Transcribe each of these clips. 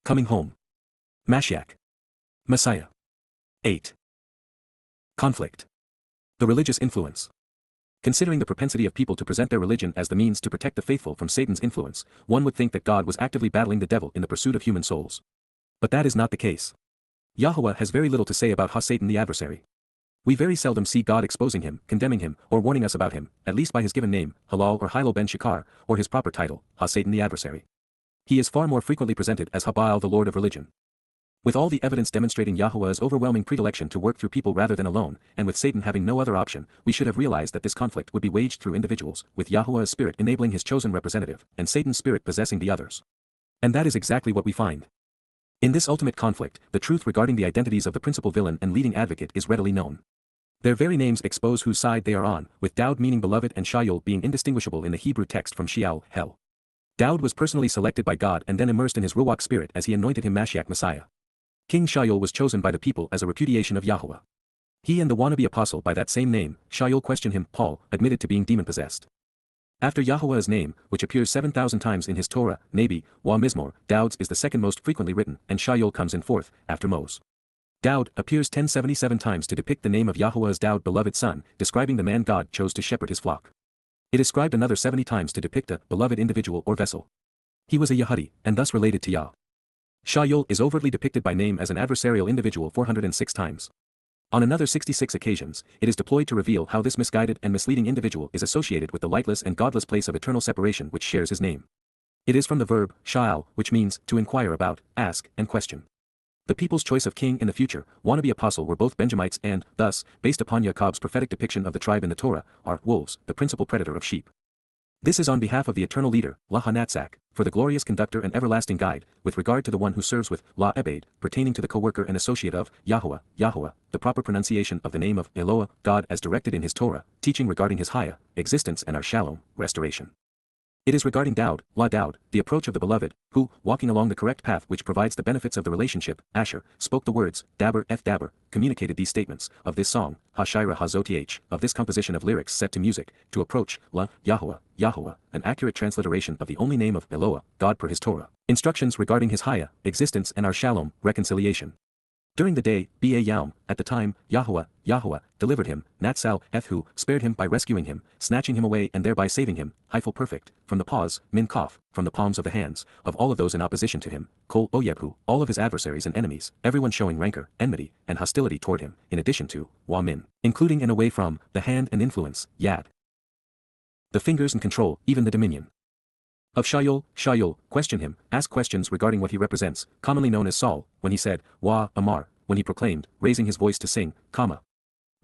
Coming home. Mashyach. Messiah. 8. Conflict. The religious influence. Considering the propensity of people to present their religion as the means to protect the faithful from Satan's influence, one would think that God was actively battling the devil in the pursuit of human souls. But that is not the case. Yahowah has very little to say about Satan the adversary. We very seldom see God exposing him, condemning him, or warning us about him, at least by his given name, Halal or Hilo ben Shakar, or his proper title, Satan the adversary. He is far more frequently presented as Baal the Lord of religion. With all the evidence demonstrating Yahowah's overwhelming predilection to work through people rather than alone, and with Satan having no other option, we should have realized that this conflict would be waged through individuals, with Yahowah's spirit enabling his chosen representative, and Satan's spirit possessing the others. And that is exactly what we find. In this ultimate conflict, the truth regarding the identities of the principal villain and leading advocate is readily known. Their very names expose whose side they are on, with Dowd meaning beloved and Shaul being indistinguishable in the Hebrew text from Sheol, hell. Dowd was personally selected by God and then immersed in his Ruach spirit as he anointed him Mashyach Messiah. King Shaul was chosen by the people as a repudiation of Yahowah. He and the wannabe apostle by that same name, Shaul questioned him, Paul, admitted to being demon-possessed. After Yahowah's name, which appears 7,000 times in his Torah, Nabi, Wa Mizmor, Dowd's is the second most frequently written, and Shaul comes in fourth, after Mos. Dowd appears 1077 times to depict the name of Yahowah's Dowd beloved son, describing the man God chose to shepherd his flock. It is scribed another 70 times to depict a beloved individual or vessel. He was a Yehudi, and thus related to Yah. Shaul is overtly depicted by name as an adversarial individual 406 times. On another 66 occasions, it is deployed to reveal how this misguided and misleading individual is associated with the lightless and godless place of eternal separation which shares his name. It is from the verb, sha'al, which means, to inquire about, ask, and question. The people's choice of king in the future, wannabe apostle were both Benjamites and, thus, based upon Jacob's prophetic depiction of the tribe in the Torah, are wolves, the principal predator of sheep. This is on behalf of the eternal leader, La Hanatzak, for the glorious conductor and everlasting guide, with regard to the one who serves with La Ebed, pertaining to the co-worker and associate of Yahowah, the proper pronunciation of the name of Eloah, God as directed in his Torah, teaching regarding his Haya, existence and our Shalom, restoration. It is regarding Dowd, La Dowd, the approach of the beloved, who, walking along the correct path which provides the benefits of the relationship, Asher, spoke the words, Daber F Daber, communicated these statements, of this song, Hashira Hazoth, of this composition of lyrics set to music, to approach, La, Yahowah, an accurate transliteration of the only name of Eloah, God per his Torah. Instructions regarding his Haya, existence and our Shalom, reconciliation. During the day, Ba Yaum, at the time, Yahowah, delivered him, Natsal, who spared him by rescuing him, snatching him away and thereby saving him, Hyphal perfect, from the paws, Min Kaf, from the palms of the hands, of all of those in opposition to him, Kol Oyebhu, all of his adversaries and enemies, everyone showing rancor, enmity, and hostility toward him, in addition to, Wa Min, including and away from, the hand and influence, Yad. The fingers and control, even the dominion. Of Shaul, question him, ask questions regarding what he represents, commonly known as Saul, when he said, Wa, Amar, when he proclaimed, raising his voice to sing,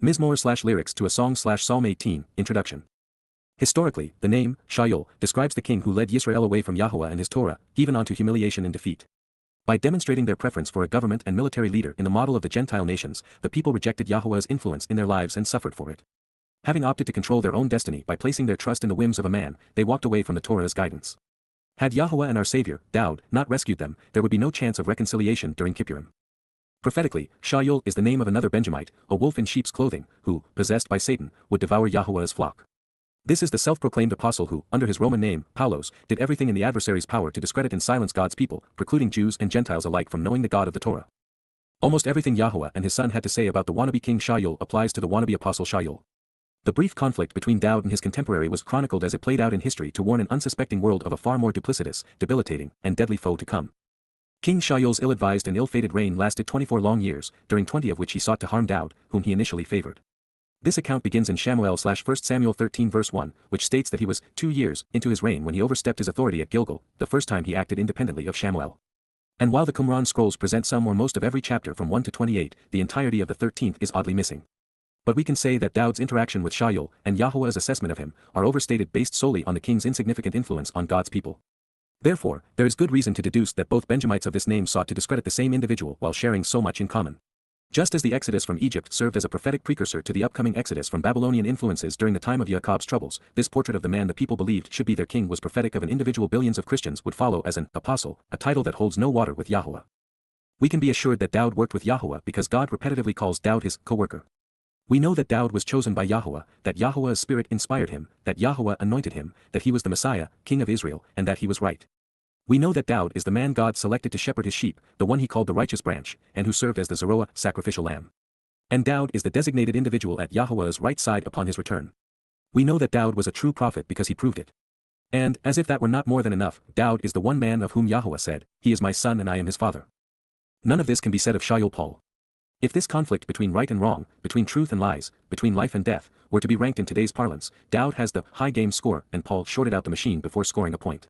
Mizmor/lyrics to a song/Psalm 18, introduction. Historically, the name, Shaul, describes the king who led Yisrael away from Yahowah and his Torah, even onto humiliation and defeat. By demonstrating their preference for a government and military leader in the model of the Gentile nations, the people rejected Yahowah's influence in their lives and suffered for it. Having opted to control their own destiny by placing their trust in the whims of a man, they walked away from the Torah's guidance. Had Yahowah and our Savior, Dowd, not rescued them, there would be no chance of reconciliation during Kippurim. Prophetically, Shaul is the name of another Benjamite, a wolf in sheep's clothing, who, possessed by Satan, would devour Yahowah's flock. This is the self-proclaimed apostle who, under his Roman name, Paulos, did everything in the adversary's power to discredit and silence God's people, precluding Jews and Gentiles alike from knowing the God of the Torah. Almost everything Yahowah and his son had to say about the wannabe king Shaul applies to the wannabe apostle Shaul. The brief conflict between Dowd and his contemporary was chronicled as it played out in history to warn an unsuspecting world of a far more duplicitous, debilitating, and deadly foe to come. King Shaul's ill-advised and ill-fated reign lasted 24 long years, during 20 of which he sought to harm Dowd, whom he initially favored. This account begins in Shamuel/1 Samuel 13 verse 1, which states that he was 2 years into his reign when he overstepped his authority at Gilgal, the first time he acted independently of Shamuel. And while the Qumran scrolls present some or most of every chapter from 1 to 28, the entirety of the 13th is oddly missing. But we can say that Dowd's interaction with Shaul and Yahowah's assessment of him are overstated based solely on the king's insignificant influence on God's people. Therefore, there is good reason to deduce that both Benjamites of this name sought to discredit the same individual while sharing so much in common. Just as the exodus from Egypt served as a prophetic precursor to the upcoming exodus from Babylonian influences during the time of Jacob's troubles, this portrait of the man the people believed should be their king was prophetic of an individual billions of Christians would follow as an apostle, a title that holds no water with Yahowah. We can be assured that Dowd worked with Yahowah because God repetitively calls Dowd his co-worker. We know that Dowd was chosen by Yahowah, that Yahowah's spirit inspired him, that Yahowah anointed him, that he was the Messiah, king of Israel, and that he was right. We know that Dowd is the man God selected to shepherd his sheep, the one he called the righteous branch, and who served as the Zeroah sacrificial lamb. And Dowd is the designated individual at Yahowah's right side upon his return. We know that Dowd was a true prophet because he proved it. And, as if that were not more than enough, Dowd is the one man of whom Yahowah said, "He is my son and I am his father." None of this can be said of Shaul Paul. If this conflict between right and wrong, between truth and lies, between life and death, were to be ranked in today's parlance, Dowd has the high game score and Paul shorted out the machine before scoring a point.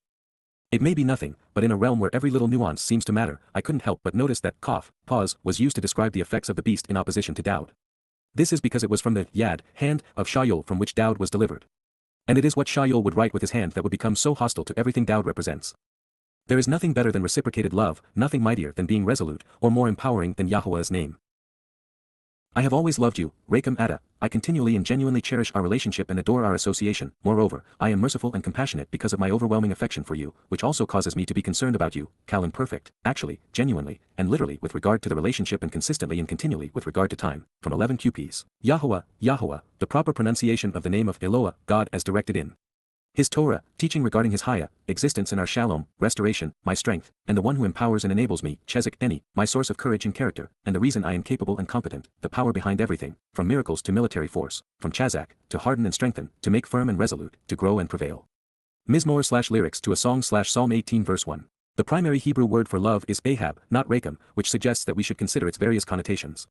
It may be nothing, but in a realm where every little nuance seems to matter, I couldn't help but notice that pause was used to describe the effects of the beast in opposition to Dowd. This is because it was from the yad, hand, of Shaul from which Dowd was delivered. And it is what Shaul would write with his hand that would become so hostile to everything Dowd represents. There is nothing better than reciprocated love, nothing mightier than being resolute, or more empowering than Yahowah's name. I have always loved you, Rakem Ada. I continually and genuinely cherish our relationship and adore our association. Moreover, I am merciful and compassionate because of my overwhelming affection for you, which also causes me to be concerned about you, Cal imperfect, actually, genuinely, and literally with regard to the relationship and consistently and continually with regard to time. From 11 QPs. Yahowah, the proper pronunciation of the name of Eloah, God as directed in his Torah, teaching regarding his Haya, existence in our Shalom, restoration, my strength, and the one who empowers and enables me, Chezek Eni, my source of courage and character, and the reason I am capable and competent, the power behind everything, from miracles to military force, from Chazak, to harden and strengthen, to make firm and resolute, to grow and prevail. Mizmor/lyrics to a song/Psalm 18 verse 1. The primary Hebrew word for love is Ahab, not Rakem, which suggests that we should consider its various connotations.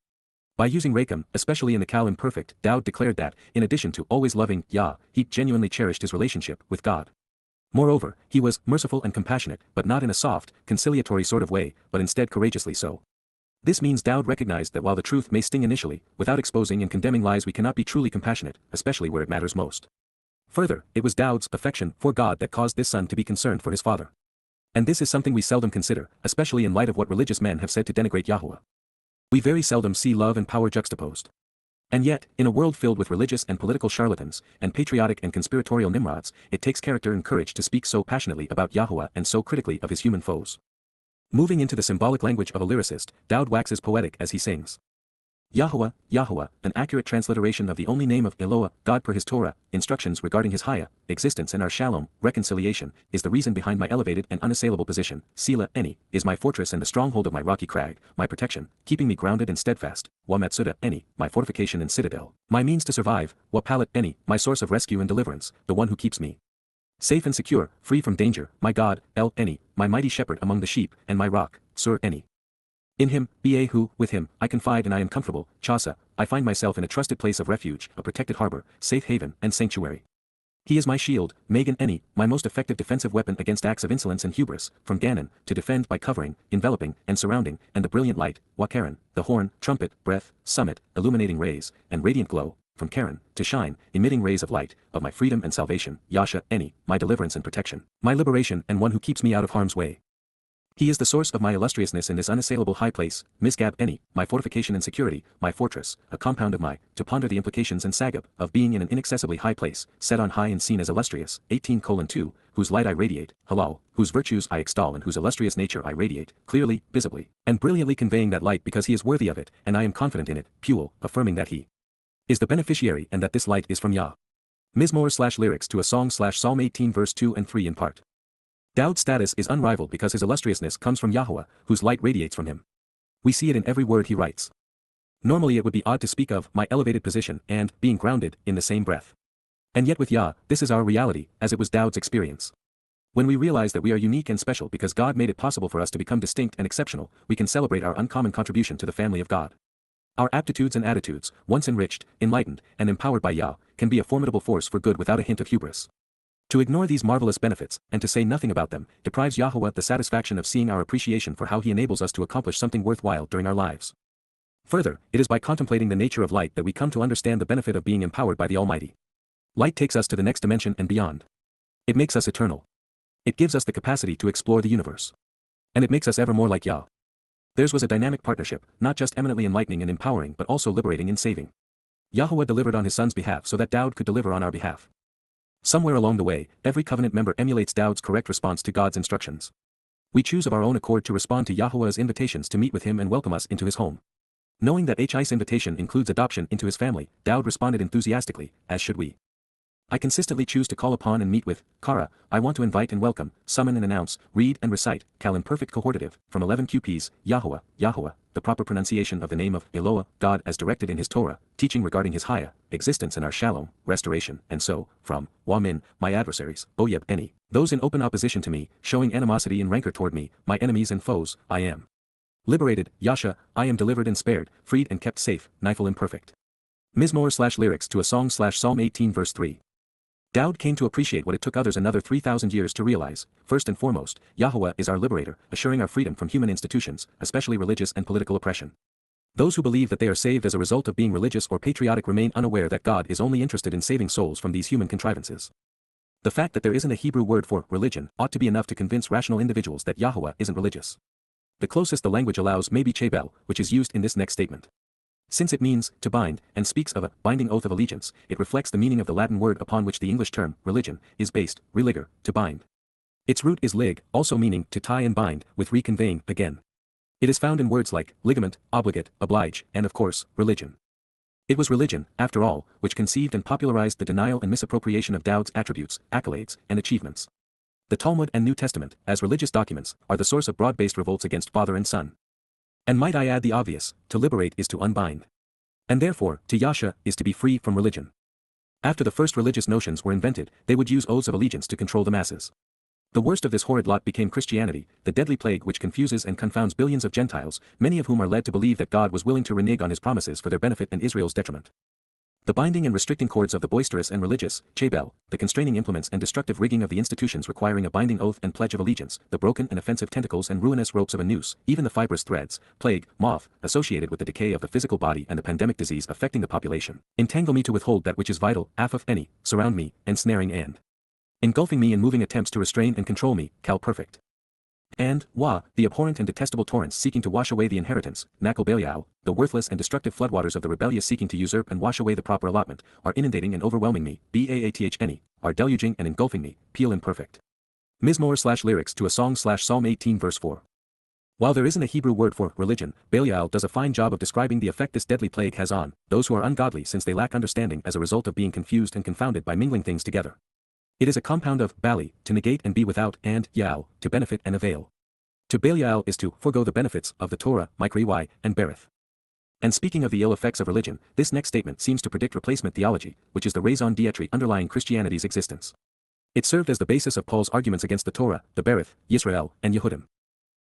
By using Rakem, especially in the Cal imperfect, Dowd declared that, in addition to always loving Yah, he genuinely cherished his relationship with God. Moreover, he was merciful and compassionate, but not in a soft, conciliatory sort of way, but instead courageously so. This means Dowd recognized that while the truth may sting initially, without exposing and condemning lies we cannot be truly compassionate, especially where it matters most. Further, it was Dowd's affection for God that caused this son to be concerned for his father. And this is something we seldom consider, especially in light of what religious men have said to denigrate Yahowah. We very seldom see love and power juxtaposed. And yet, in a world filled with religious and political charlatans, and patriotic and conspiratorial nimrods, it takes character and courage to speak so passionately about Yahowah and so critically of his human foes. Moving into the symbolic language of a lyricist, Dowd waxes poetic as he sings. Yahowah, an accurate transliteration of the only name of Eloah, God per his Torah, instructions regarding his Haya, existence in our Shalom, reconciliation, is the reason behind my elevated and unassailable position. Sela Eni, is my fortress and the stronghold of my rocky crag, my protection, keeping me grounded and steadfast. Wamatsuda Eni, my fortification and citadel, my means to survive. Wapalat Eni, my source of rescue and deliverance, the one who keeps me safe and secure, free from danger. My God, El Eni, my mighty shepherd among the sheep, and my rock, Sur Eni. In him, Ba with him, I confide and I am comfortable. Chasa, I find myself in a trusted place of refuge, a protected harbor, safe haven, and sanctuary. He is my shield, Megan Eni, my most effective defensive weapon against acts of insolence and hubris, from Ganon, to defend by covering, enveloping, and surrounding, and the brilliant light, Wakaran, the horn, trumpet, breath, summit, illuminating rays, and radiant glow, from Karen, to shine, emitting rays of light, of my freedom and salvation. Yasha Eni, my deliverance and protection, my liberation and one who keeps me out of harm's way. He is the source of my illustriousness in this unassailable high place. Misgab Eni, my fortification and security, my fortress, a compound of my, to ponder the implications and sagab, of being in an inaccessibly high place, set on high and seen as illustrious. 18:2, whose light I radiate, halal, whose virtues I extol and whose illustrious nature I radiate, clearly, visibly, and brilliantly conveying that light because he is worthy of it, and I am confident in it. Puel, affirming that he is the beneficiary and that this light is from Yah. Mizmor/lyrics to a song/Psalm 18 verse 2 and 3 in part. Dowd's status is unrivaled because his illustriousness comes from Yahowah, whose light radiates from him. We see it in every word he writes. Normally it would be odd to speak of my elevated position and being grounded in the same breath. And yet with Yah, this is our reality, as it was Dowd's experience. When we realize that we are unique and special because God made it possible for us to become distinct and exceptional, we can celebrate our uncommon contribution to the family of God. Our aptitudes and attitudes, once enriched, enlightened, and empowered by Yah, can be a formidable force for good without a hint of hubris. To ignore these marvelous benefits, and to say nothing about them, deprives Yahowah the satisfaction of seeing our appreciation for how he enables us to accomplish something worthwhile during our lives. Further, it is by contemplating the nature of light that we come to understand the benefit of being empowered by the Almighty. Light takes us to the next dimension and beyond. It makes us eternal. It gives us the capacity to explore the universe. And it makes us ever more like Yah. Theirs was a dynamic partnership, not just eminently enlightening and empowering but also liberating and saving. Yahowah delivered on his son's behalf so that Dowd could deliver on our behalf. Somewhere along the way, every covenant member emulates Dowd's correct response to God's instructions. We choose of our own accord to respond to Yahowah's invitations to meet with him and welcome us into his home. Knowing that His invitation includes adoption into his family, Dowd responded enthusiastically, as should we. I consistently choose to call upon and meet with, Kara, I want to invite and welcome, summon and announce, read and recite, Cal imperfect cohortative, from 11 QPs, Yahowah, Yahowah, the proper pronunciation of the name of Eloah, God as directed in his Torah, teaching regarding his Haya, existence and our Shalom, restoration, and so, from, Wamin, my adversaries, Oyeb any, those in open opposition to me, showing animosity and rancor toward me, my enemies and foes, I am liberated, Yasha, I am delivered and spared, freed and kept safe, Nifel imperfect. Mizmor/lyrics to a song/Psalm 18 verse 3. Dowd came to appreciate what it took others another 3,000 years to realize. First and foremost, Yahowah is our liberator, assuring our freedom from human institutions, especially religious and political oppression. Those who believe that they are saved as a result of being religious or patriotic remain unaware that God is only interested in saving souls from these human contrivances. The fact that there isn't a Hebrew word for religion ought to be enough to convince rational individuals that Yahowah isn't religious. The closest the language allows may be Babel, which is used in this next statement. Since it means to bind and speaks of a binding oath of allegiance, it reflects the meaning of the Latin word upon which the English term religion is based, religare, to bind. Its root is lig, also meaning to tie and bind, with reconveying again. It is found in words like ligament, obligate, oblige, and of course, religion. It was religion, after all, which conceived and popularized the denial and misappropriation of Dowd's attributes, accolades, and achievements. The Talmud and New Testament, as religious documents, are the source of broad-based revolts against father and son. And might I add the obvious, to liberate is to unbind. And therefore, to Yasha is to be free from religion. After the first religious notions were invented, they would use oaths of allegiance to control the masses. The worst of this horrid lot became Christianity, the deadly plague which confuses and confounds billions of Gentiles, many of whom are led to believe that God was willing to renege on his promises for their benefit and Israel's detriment. The binding and restricting cords of the boisterous and religious, Babel, the constraining implements and destructive rigging of the institutions requiring a binding oath and pledge of allegiance, the broken and offensive tentacles and ruinous ropes of a noose, even the fibrous threads, plague, moth, associated with the decay of the physical body and the pandemic disease affecting the population, entangle me to withhold that which is vital, af any, surround me, ensnaring and engulfing me in moving attempts to restrain and control me, cal perfect. And, the abhorrent and detestable torrents seeking to wash away the inheritance, nakal Belial, the worthless and destructive floodwaters of the rebellious seeking to usurp and wash away the proper allotment, are inundating and overwhelming me, any, are deluging and engulfing me, peel imperfect. Mizmor/lyrics to a song/Psalm 18 verse 4. While there isn't a Hebrew word for religion, Belial does a fine job of describing the effect this deadly plague has on those who are ungodly since they lack understanding as a result of being confused and confounded by mingling things together. It is a compound of bali, to negate and be without, and yal, to benefit and avail. To Belial is to forego the benefits of the Torah, Mikri and Berith. And speaking of the ill effects of religion, this next statement seems to predict replacement theology, which is the raison d'etre underlying Christianity's existence. It served as the basis of Paul's arguments against the Torah, the Berith, Yisrael, and Yehudim.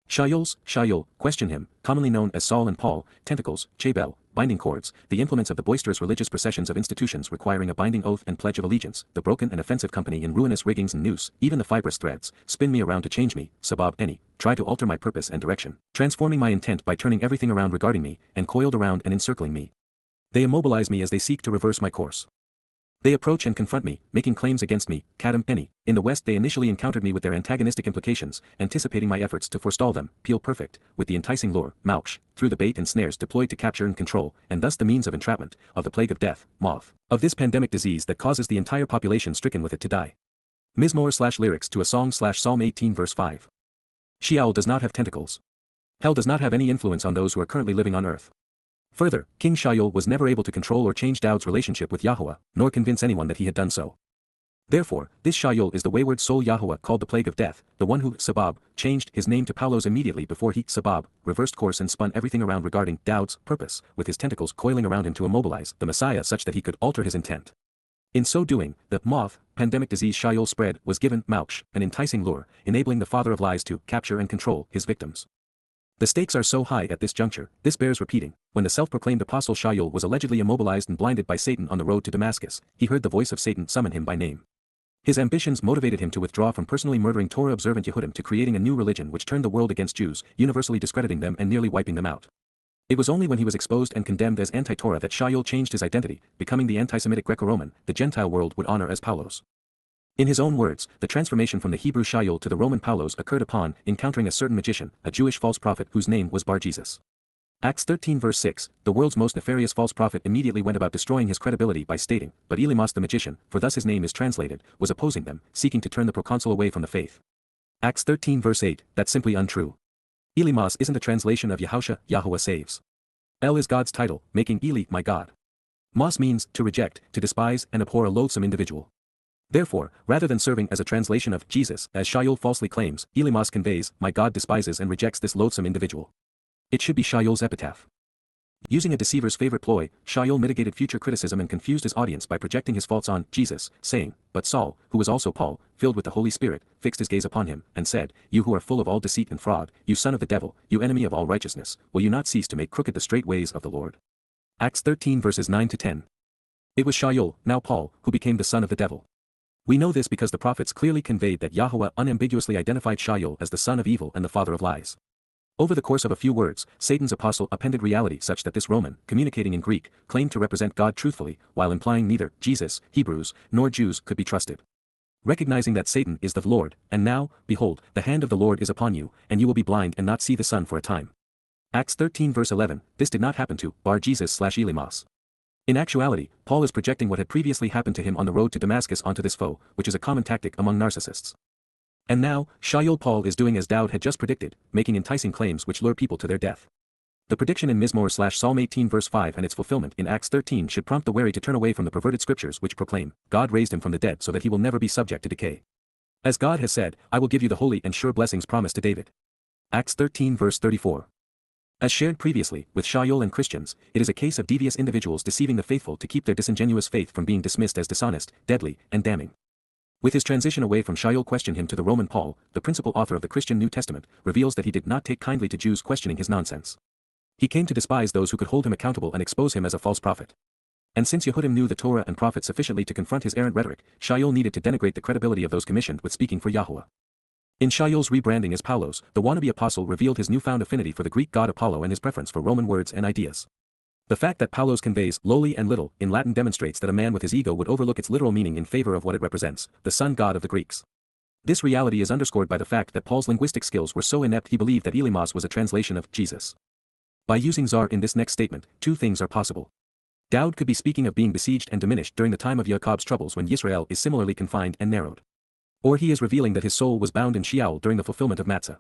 Shayul, question him, commonly known as Saul and Paul, tentacles, Babel, binding cords, the implements of the boisterous religious processions of institutions requiring a binding oath and pledge of allegiance, the broken and offensive company in ruinous riggings and noose, even the fibrous threads, spin me around to change me, sabab any, try to alter my purpose and direction, transforming my intent by turning everything around regarding me, and coiled around and encircling me. They immobilize me as they seek to reverse my course. They approach and confront me, making claims against me, Kadam any. In the West they initially encountered me with their antagonistic implications, anticipating my efforts to forestall them, peel perfect, with the enticing lure, Mauch, through the bait and snares deployed to capture and control, and thus the means of entrapment, of the plague of death, moth, of this pandemic disease that causes the entire population stricken with it to die. Mizmor/lyrics to a song/Psalm 18 verse 5. Sheol does not have tentacles. Hell does not have any influence on those who are currently living on earth. Further, King Shaul was never able to control or change Dowd's relationship with Yahowah, nor convince anyone that he had done so. Therefore, this Shaul is the wayward soul Yahowah called the plague of death, the one who, Sabab, changed his name to Paulos immediately before he, Sabab, reversed course and spun everything around regarding Dowd's purpose, with his tentacles coiling around him to immobilize the Messiah such that he could alter his intent. In so doing, the moth, pandemic disease Shaul spread was given Mauch, an enticing lure, enabling the father of lies to capture and control his victims. The stakes are so high at this juncture, this bears repeating. When the self-proclaimed apostle Shaul was allegedly immobilized and blinded by Satan on the road to Damascus, he heard the voice of Satan summon him by name. His ambitions motivated him to withdraw from personally murdering Torah-observant Yehudim to creating a new religion which turned the world against Jews, universally discrediting them and nearly wiping them out. It was only when he was exposed and condemned as anti-Torah that Shaul changed his identity, becoming the anti-Semitic Greco-Roman the Gentile world would honor as Paulos. In his own words, the transformation from the Hebrew Shaul to the Roman Paulos occurred upon encountering a certain magician, a Jewish false prophet whose name was Bar-Jesus. Acts 13 verse 6, the world's most nefarious false prophet immediately went about destroying his credibility by stating, but Elymas the magician, for thus his name is translated, was opposing them, seeking to turn the proconsul away from the faith. Acts 13 verse 8, that's simply untrue. Elymas isn't a translation of Yahusha, Yahowah saves. El is God's title, making Eli my God. Mas means to reject, to despise and abhor a loathsome individual. Therefore, rather than serving as a translation of Jesus, as Shaul falsely claims, Elymas conveys, my God despises and rejects this loathsome individual. It should be Shaul's epitaph. Using a deceiver's favorite ploy, Shaul mitigated future criticism and confused his audience by projecting his faults on Jesus, saying, but Saul, who was also Paul, filled with the Holy Spirit, fixed his gaze upon him, and said, you who are full of all deceit and fraud, you son of the devil, you enemy of all righteousness, will you not cease to make crooked the straight ways of the Lord? Acts 13 verses 9-10. It was Shaul, now Paul, who became the son of the devil. We know this because the prophets clearly conveyed that Yahowah unambiguously identified Shaul as the son of evil and the father of lies. Over the course of a few words, Satan's apostle appended reality such that this Roman, communicating in Greek, claimed to represent God truthfully, while implying neither Jesus, Hebrews, nor Jews could be trusted. Recognizing that Satan is the Lord, and now, behold, the hand of the Lord is upon you, and you will be blind and not see the sun for a time. Acts 13 verse 11, this did not happen to Bar Jesus/Elymas. In actuality, Paul is projecting what had previously happened to him on the road to Damascus onto this foe, which is a common tactic among narcissists. And now, Shaul Paul is doing as Dowd had just predicted, making enticing claims which lure people to their death. The prediction in Mizmor/Psalm 18 verse 5 and its fulfillment in Acts 13 should prompt the wary to turn away from the perverted scriptures which proclaim, God raised him from the dead so that he will never be subject to decay. As God has said, I will give you the holy and sure blessings promised to David. Acts 13 verse 34. As shared previously, with Shaul and Christians, it is a case of devious individuals deceiving the faithful to keep their disingenuous faith from being dismissed as dishonest, deadly, and damning. With his transition away from Shaul question him to the Roman Paul, the principal author of the Christian New Testament, reveals that he did not take kindly to Jews questioning his nonsense. He came to despise those who could hold him accountable and expose him as a false prophet. And since Yehudim knew the Torah and prophets sufficiently to confront his errant rhetoric, Shaul needed to denigrate the credibility of those commissioned with speaking for Yahowah. In Shaul's rebranding as Paulos, the wannabe apostle revealed his newfound affinity for the Greek god Apollo and his preference for Roman words and ideas. The fact that Paulos conveys lowly and little in Latin demonstrates that a man with his ego would overlook its literal meaning in favor of what it represents, the sun god of the Greeks. This reality is underscored by the fact that Paul's linguistic skills were so inept he believed that Elymas was a translation of Jesus. By using Tsar in this next statement, two things are possible. Dowd could be speaking of being besieged and diminished during the time of Jacob's troubles when Yisrael is similarly confined and narrowed. Or he is revealing that his soul was bound in Sheol during the fulfillment of Matzah.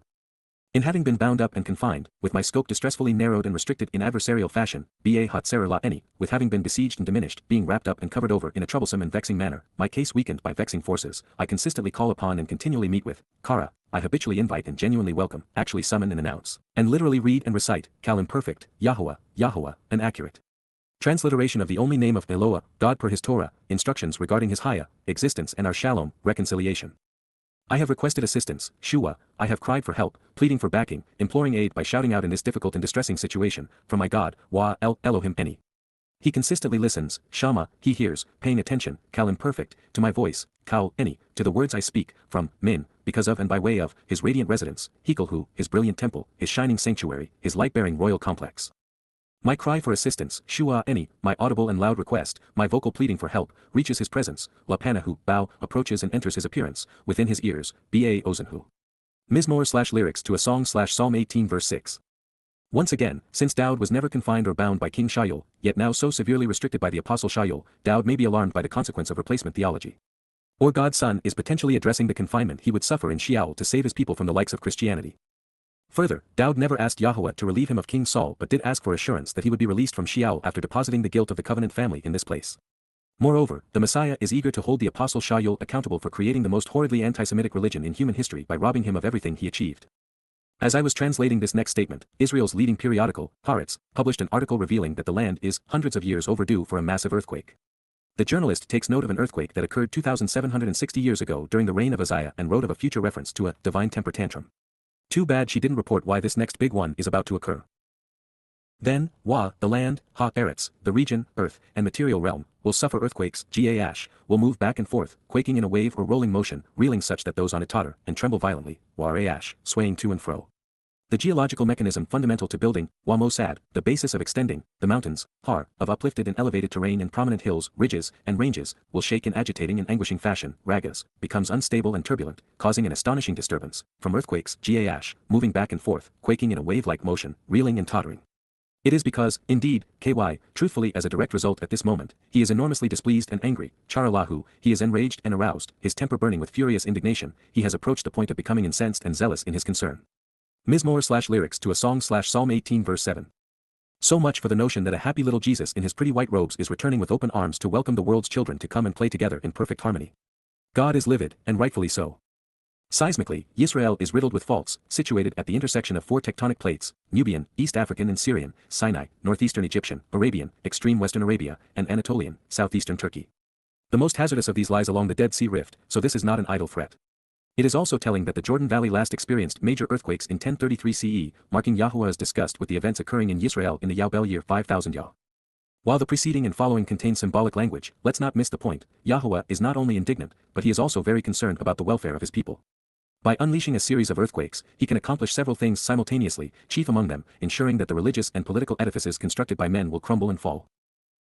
In having been bound up and confined, with my scope distressfully narrowed and restricted in adversarial fashion, ba hatser la eni, with having been besieged and diminished, being wrapped up and covered over in a troublesome and vexing manner, my case weakened by vexing forces, I consistently call upon and continually meet with, Kara, I habitually invite and genuinely welcome, actually summon and announce, and literally read and recite, Kal imperfect, Yahowah, Yahowah, an accurate transliteration of the only name of Eloah, God per his Torah, instructions regarding his Haya, existence and our Shalom, reconciliation. I have requested assistance, Shua, I have cried for help, pleading for backing, imploring aid by shouting out in this difficult and distressing situation, from my God, Wa El Elohim Eni. He consistently listens, Shama, he hears, paying attention, Kal imperfect, to my voice, Kal Eni, to the words I speak, from Min, because of and by way of, his radiant residence, Hikelhu, his brilliant temple, his shining sanctuary, his light-bearing royal complex. My cry for assistance, Shua Eni, my audible and loud request, my vocal pleading for help, reaches his presence, Lapanahu, bow, approaches and enters his appearance, within his ears, Ba Ozenhu. Mizmor/lyrics to a song/Psalm 18 verse 6. Once again, since Dowd was never confined or bound by King Shaul, yet now so severely restricted by the apostle Shaul, Dowd may be alarmed by the consequence of replacement theology. Or God's Son is potentially addressing the confinement he would suffer in Sheol to save his people from the likes of Christianity. Further, Dowd never asked Yahowah to relieve him of King Saul but did ask for assurance that he would be released from Sheol after depositing the guilt of the covenant family in this place. Moreover, the Messiah is eager to hold the apostle Shaul accountable for creating the most horridly anti-Semitic religion in human history by robbing him of everything he achieved. As I was translating this next statement, Israel's leading periodical, Haaretz, published an article revealing that the land is hundreds of years overdue for a massive earthquake. The journalist takes note of an earthquake that occurred 2,760 years ago during the reign of Uzziah and wrote of a future reference to a divine temper tantrum. Too bad she didn't report why this next big one is about to occur. Then, the land, Eretz, the region, earth, and material realm, will suffer earthquakes, will move back and forth, quaking in a wave or rolling motion, reeling such that those on it totter, and tremble violently, swaying to and fro. The geological mechanism fundamental to building, Mosad, the basis of extending, the mountains, of uplifted and elevated terrain and prominent hills, ridges, and ranges, will shake in agitating and anguishing fashion, ragas, becomes unstable and turbulent, causing an astonishing disturbance, from earthquakes, moving back and forth, quaking in a wave-like motion, reeling and tottering. It is because, indeed, truthfully as a direct result at this moment, he is enormously displeased and angry, Charalahu, he is enraged and aroused, his temper burning with furious indignation, he has approached the point of becoming incensed and zealous in his concern. Mizmor/lyrics to a song/Psalm 18 verse 7. So much for the notion that a happy little Jesus in his pretty white robes is returning with open arms to welcome the world's children to come and play together in perfect harmony. God is livid, and rightfully so. Seismically, Yisrael is riddled with faults, situated at the intersection of 4 tectonic plates: Nubian, East African and Syrian, Sinai, Northeastern Egyptian, Arabian, extreme Western Arabia, and Anatolian, Southeastern Turkey. The most hazardous of these lies along the Dead Sea Rift, so this is not an idle threat. It is also telling that the Jordan Valley last experienced major earthquakes in 1033 CE, marking Yahowah's disgust with the events occurring in Yisrael in the Babel year 5000 Yah. While the preceding and following contain symbolic language, let's not miss the point: Yahowah is not only indignant, but he is also very concerned about the welfare of his people. By unleashing a series of earthquakes, he can accomplish several things simultaneously, chief among them, ensuring that the religious and political edifices constructed by men will crumble and fall.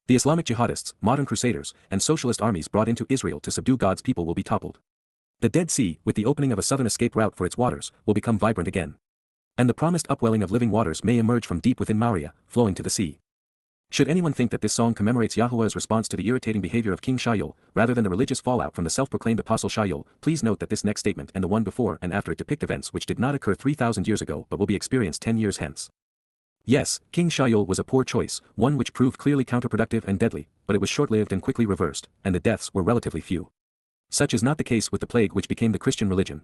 The Islamic jihadists, modern crusaders, and socialist armies brought into Israel to subdue God's people will be toppled. The Dead Sea, with the opening of a southern escape route for its waters, will become vibrant again. And the promised upwelling of living waters may emerge from deep within Moriah, flowing to the sea. Should anyone think that this song commemorates Yahowah's response to the irritating behavior of King Shaul, rather than the religious fallout from the self-proclaimed apostle Shaul, please note that this next statement and the one before and after it depict events which did not occur 3,000 years ago but will be experienced 10 years hence. Yes, King Shaul was a poor choice, one which proved clearly counterproductive and deadly, but it was short-lived and quickly reversed, and the deaths were relatively few. Such is not the case with the plague which became the Christian religion.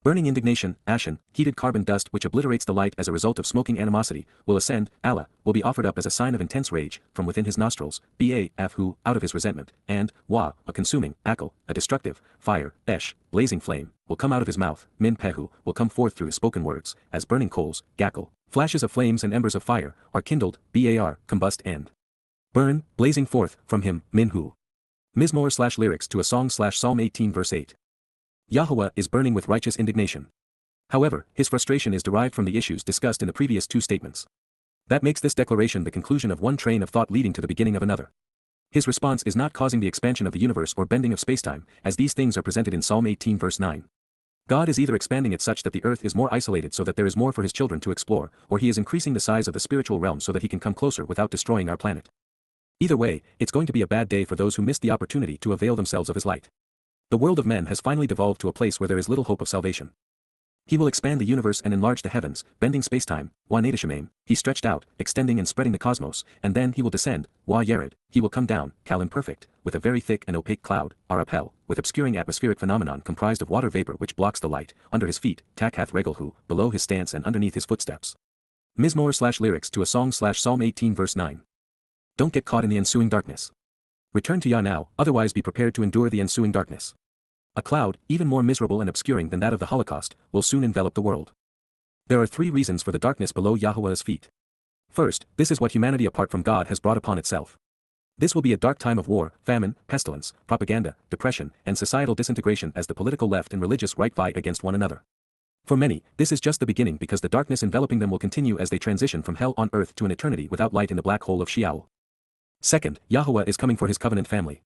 Burning indignation, ashen, heated carbon dust which obliterates the light as a result of smoking animosity, will ascend, Allah, will be offered up as a sign of intense rage, from within his nostrils, Bafu, out of his resentment, and, Wa, a consuming, Akal, a destructive, fire, Esh, blazing flame, will come out of his mouth, Min Pehu, will come forth through his spoken words, as burning coals, Gakal, flashes of flames and embers of fire, are kindled, combust and burn, blazing forth, from him, Minhu. Mizmor/lyrics to a song/Psalm 18 verse 8. Yahowah is burning with righteous indignation. However, his frustration is derived from the issues discussed in the previous 2 statements. That makes this declaration the conclusion of one train of thought leading to the beginning of another. His response is not causing the expansion of the universe or bending of spacetime, as these things are presented in Psalm 18 verse 9. God is either expanding it such that the earth is more isolated so that there is more for his children to explore, or he is increasing the size of the spiritual realm so that he can come closer without destroying our planet. Either way, it's going to be a bad day for those who missed the opportunity to avail themselves of his light. The world of men has finally devolved to a place where there is little hope of salvation. He will expand the universe and enlarge the heavens, bending spacetime, Wa Nadashamim, he stretched out, extending and spreading the cosmos, and then he will descend, Wa Yered, he will come down, Kal imperfect, with a very thick and opaque cloud, Arapel, with obscuring atmospheric phenomenon comprised of water vapor which blocks the light, under his feet, Takhath Regelhu, below his stance and underneath his footsteps. Mizmor/lyrics to a song/Psalm 18 verse 9. Don't get caught in the ensuing darkness. Return to Yah now, otherwise be prepared to endure the ensuing darkness. A cloud, even more miserable and obscuring than that of the Holocaust, will soon envelop the world. There are 3 reasons for the darkness below Yahowah's feet. First, this is what humanity apart from God has brought upon itself. This will be a dark time of war, famine, pestilence, propaganda, depression, and societal disintegration as the political left and religious right fight against one another. For many, this is just the beginning because the darkness enveloping them will continue as they transition from hell on earth to an eternity without light in the black hole of Sheol. Second, Yahowah is coming for his covenant family.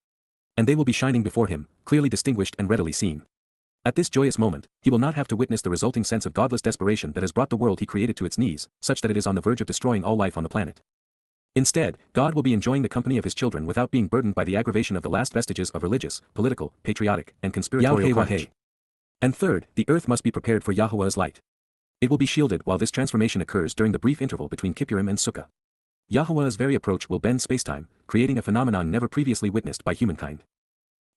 And they will be shining before him, clearly distinguished and readily seen. At this joyous moment, he will not have to witness the resulting sense of godless desperation that has brought the world he created to its knees, such that it is on the verge of destroying all life on the planet. Instead, God will be enjoying the company of his children without being burdened by the aggravation of the last vestiges of religious, political, patriotic, and conspiratorial carnage. And third, the earth must be prepared for Yahowah's light. It will be shielded while this transformation occurs during the brief interval between Kippurim and Sukkah. Yahowah's very approach will bend spacetime, creating a phenomenon never previously witnessed by humankind.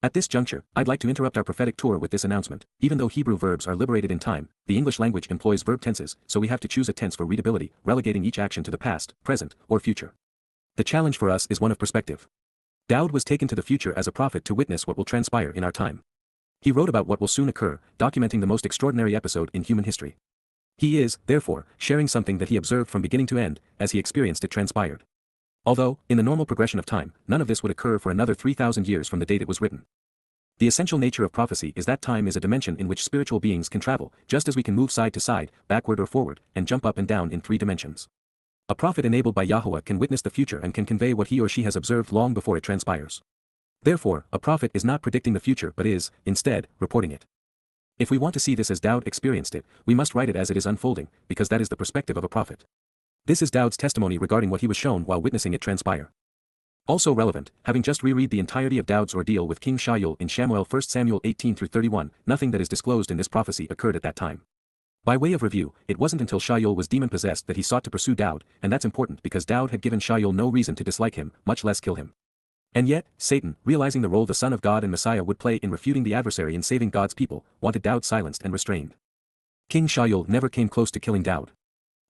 At this juncture, I'd like to interrupt our prophetic tour with this announcement. Even though Hebrew verbs are liberated in time, the English language employs verb tenses, so we have to choose a tense for readability, relegating each action to the past, present, or future. The challenge for us is one of perspective. Daud was taken to the future as a prophet to witness what will transpire in our time. He wrote about what will soon occur, documenting the most extraordinary episode in human history. He is, therefore, sharing something that he observed from beginning to end, as he experienced it transpired. Although, in the normal progression of time, none of this would occur for another 3,000 years from the date it was written. The essential nature of prophecy is that time is a dimension in which spiritual beings can travel, just as we can move side to side, backward or forward, and jump up and down in 3 dimensions. A prophet enabled by Yahowah can witness the future and can convey what he or she has observed long before it transpires. Therefore, a prophet is not predicting the future but is, instead, reporting it. If we want to see this as Daud experienced it, we must write it as it is unfolding, because that is the perspective of a prophet. This is Daud's testimony regarding what he was shown while witnessing it transpire. Also relevant, having just reread the entirety of Daud's ordeal with King Shaul in Shamuel 1 Samuel 18-31, nothing that is disclosed in this prophecy occurred at that time. By way of review, it wasn't until Shaul was demon-possessed that he sought to pursue Daud, and that's important because Daud had given Shaul no reason to dislike him, much less kill him. And yet, Satan, realizing the role the Son of God and Messiah would play in refuting the adversary and saving God's people, wanted Daud silenced and restrained. King Shaul never came close to killing Daud.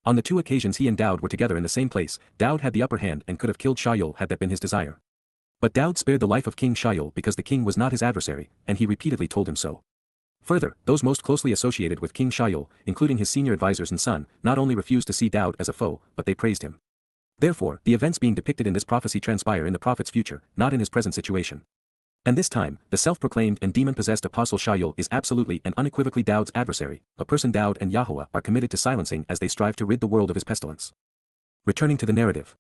On the 2 occasions he and Daud were together in the same place, Daud had the upper hand and could have killed Shaul had that been his desire. But Daud spared the life of King Shaul because the king was not his adversary, and he repeatedly told him so. Further, those most closely associated with King Shaul, including his senior advisors and son, not only refused to see Daud as a foe, but they praised him. Therefore, the events being depicted in this prophecy transpire in the prophet's future, not in his present situation. And this time, the self-proclaimed and demon-possessed apostle Shaul is absolutely and unequivocally Daud's adversary, a person Daud and Yahowah are committed to silencing as they strive to rid the world of his pestilence. Returning to the narrative.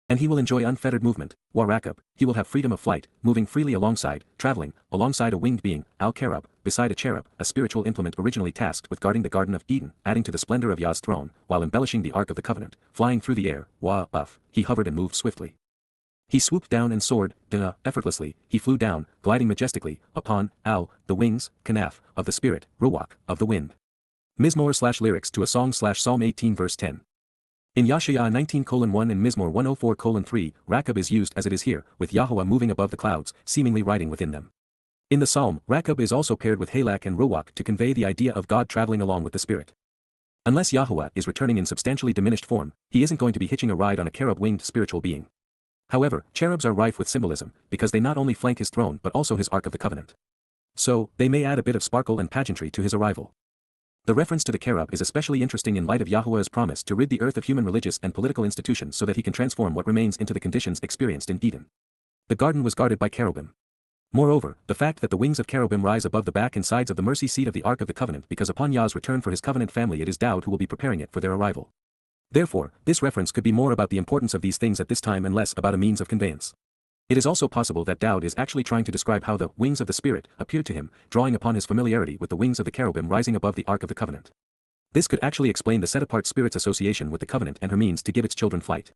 And he will enjoy unfettered movement, Warakab, he will have freedom of flight, moving freely alongside, traveling, alongside a winged being, Al-Karab, beside a cherub, a spiritual implement originally tasked with guarding the Garden of Eden, adding to the splendor of Yah's throne, while embellishing the Ark of the Covenant, flying through the air, Wa-Uf, he hovered and moved swiftly. He swooped down and soared, effortlessly, he flew down, gliding majestically, upon, the wings, Kanaf, of the Spirit, Ruach, of the wind. Mizmor/lyrics to a song/Psalm 18 verse 10. In Yashayah 19:1 and Mizmor 104:3, Rakab is used as it is here, with Yahowah moving above the clouds, seemingly riding within them. In the psalm, Rakab is also paired with Halak and Ruach to convey the idea of God traveling along with the Spirit. Unless Yahowah is returning in substantially diminished form, he isn't going to be hitching a ride on a cherub-winged spiritual being. However, cherubs are rife with symbolism, because they not only flank his throne but also his Ark of the Covenant. So, they may add a bit of sparkle and pageantry to his arrival. The reference to the cherub is especially interesting in light of Yahowah's promise to rid the earth of human religious and political institutions so that he can transform what remains into the conditions experienced in Eden. The garden was guarded by cherubim. Moreover, the fact that the wings of cherubim rise above the back and sides of the mercy seat of the Ark of the Covenant because upon Yah's return for his covenant family it is Daud who will be preparing it for their arrival. Therefore, this reference could be more about the importance of these things at this time and less about a means of conveyance. It is also possible that Daud is actually trying to describe how the wings of the Spirit appeared to him, drawing upon his familiarity with the wings of the cherubim rising above the Ark of the Covenant. This could actually explain the set-apart Spirit's association with the covenant and her means to give its children flight.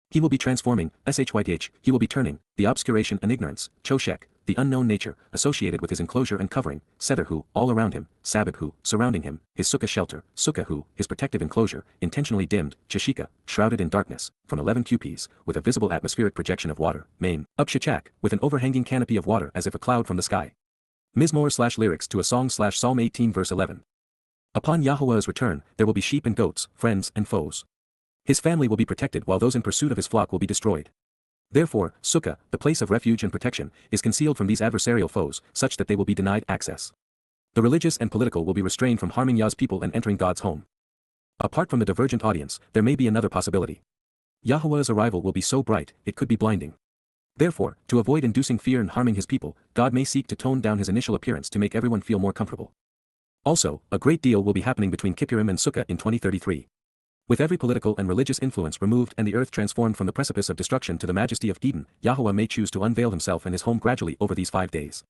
He will be transforming, shyth, he will be turning, the obscuration and ignorance, choshek, the unknown nature, associated with his enclosure and covering, setherhu, all around him, sabibhu, surrounding him, his sukkah shelter, sukkahu, his protective enclosure, intentionally dimmed, chashika, shrouded in darkness, from 11 cupis, with a visible atmospheric projection of water, main, up shachak, with an overhanging canopy of water as if a cloud from the sky. Mizmor/lyrics to a song/Psalm 18 verse 11. Upon Yahowah's return, there will be sheep and goats, friends and foes. His family will be protected while those in pursuit of his flock will be destroyed. Therefore, Sukkah, the place of refuge and protection, is concealed from these adversarial foes, such that they will be denied access. The religious and political will be restrained from harming Yah's people and entering God's home. Apart from the divergent audience, there may be another possibility. Yahowah's arrival will be so bright, it could be blinding. Therefore, to avoid inducing fear and harming his people, God may seek to tone down his initial appearance to make everyone feel more comfortable. Also, a great deal will be happening between Kippurim and Sukkah in 2033. With every political and religious influence removed and the earth transformed from the precipice of destruction to the majesty of Eden, Yahowah may choose to unveil himself and his home gradually over these 5 days.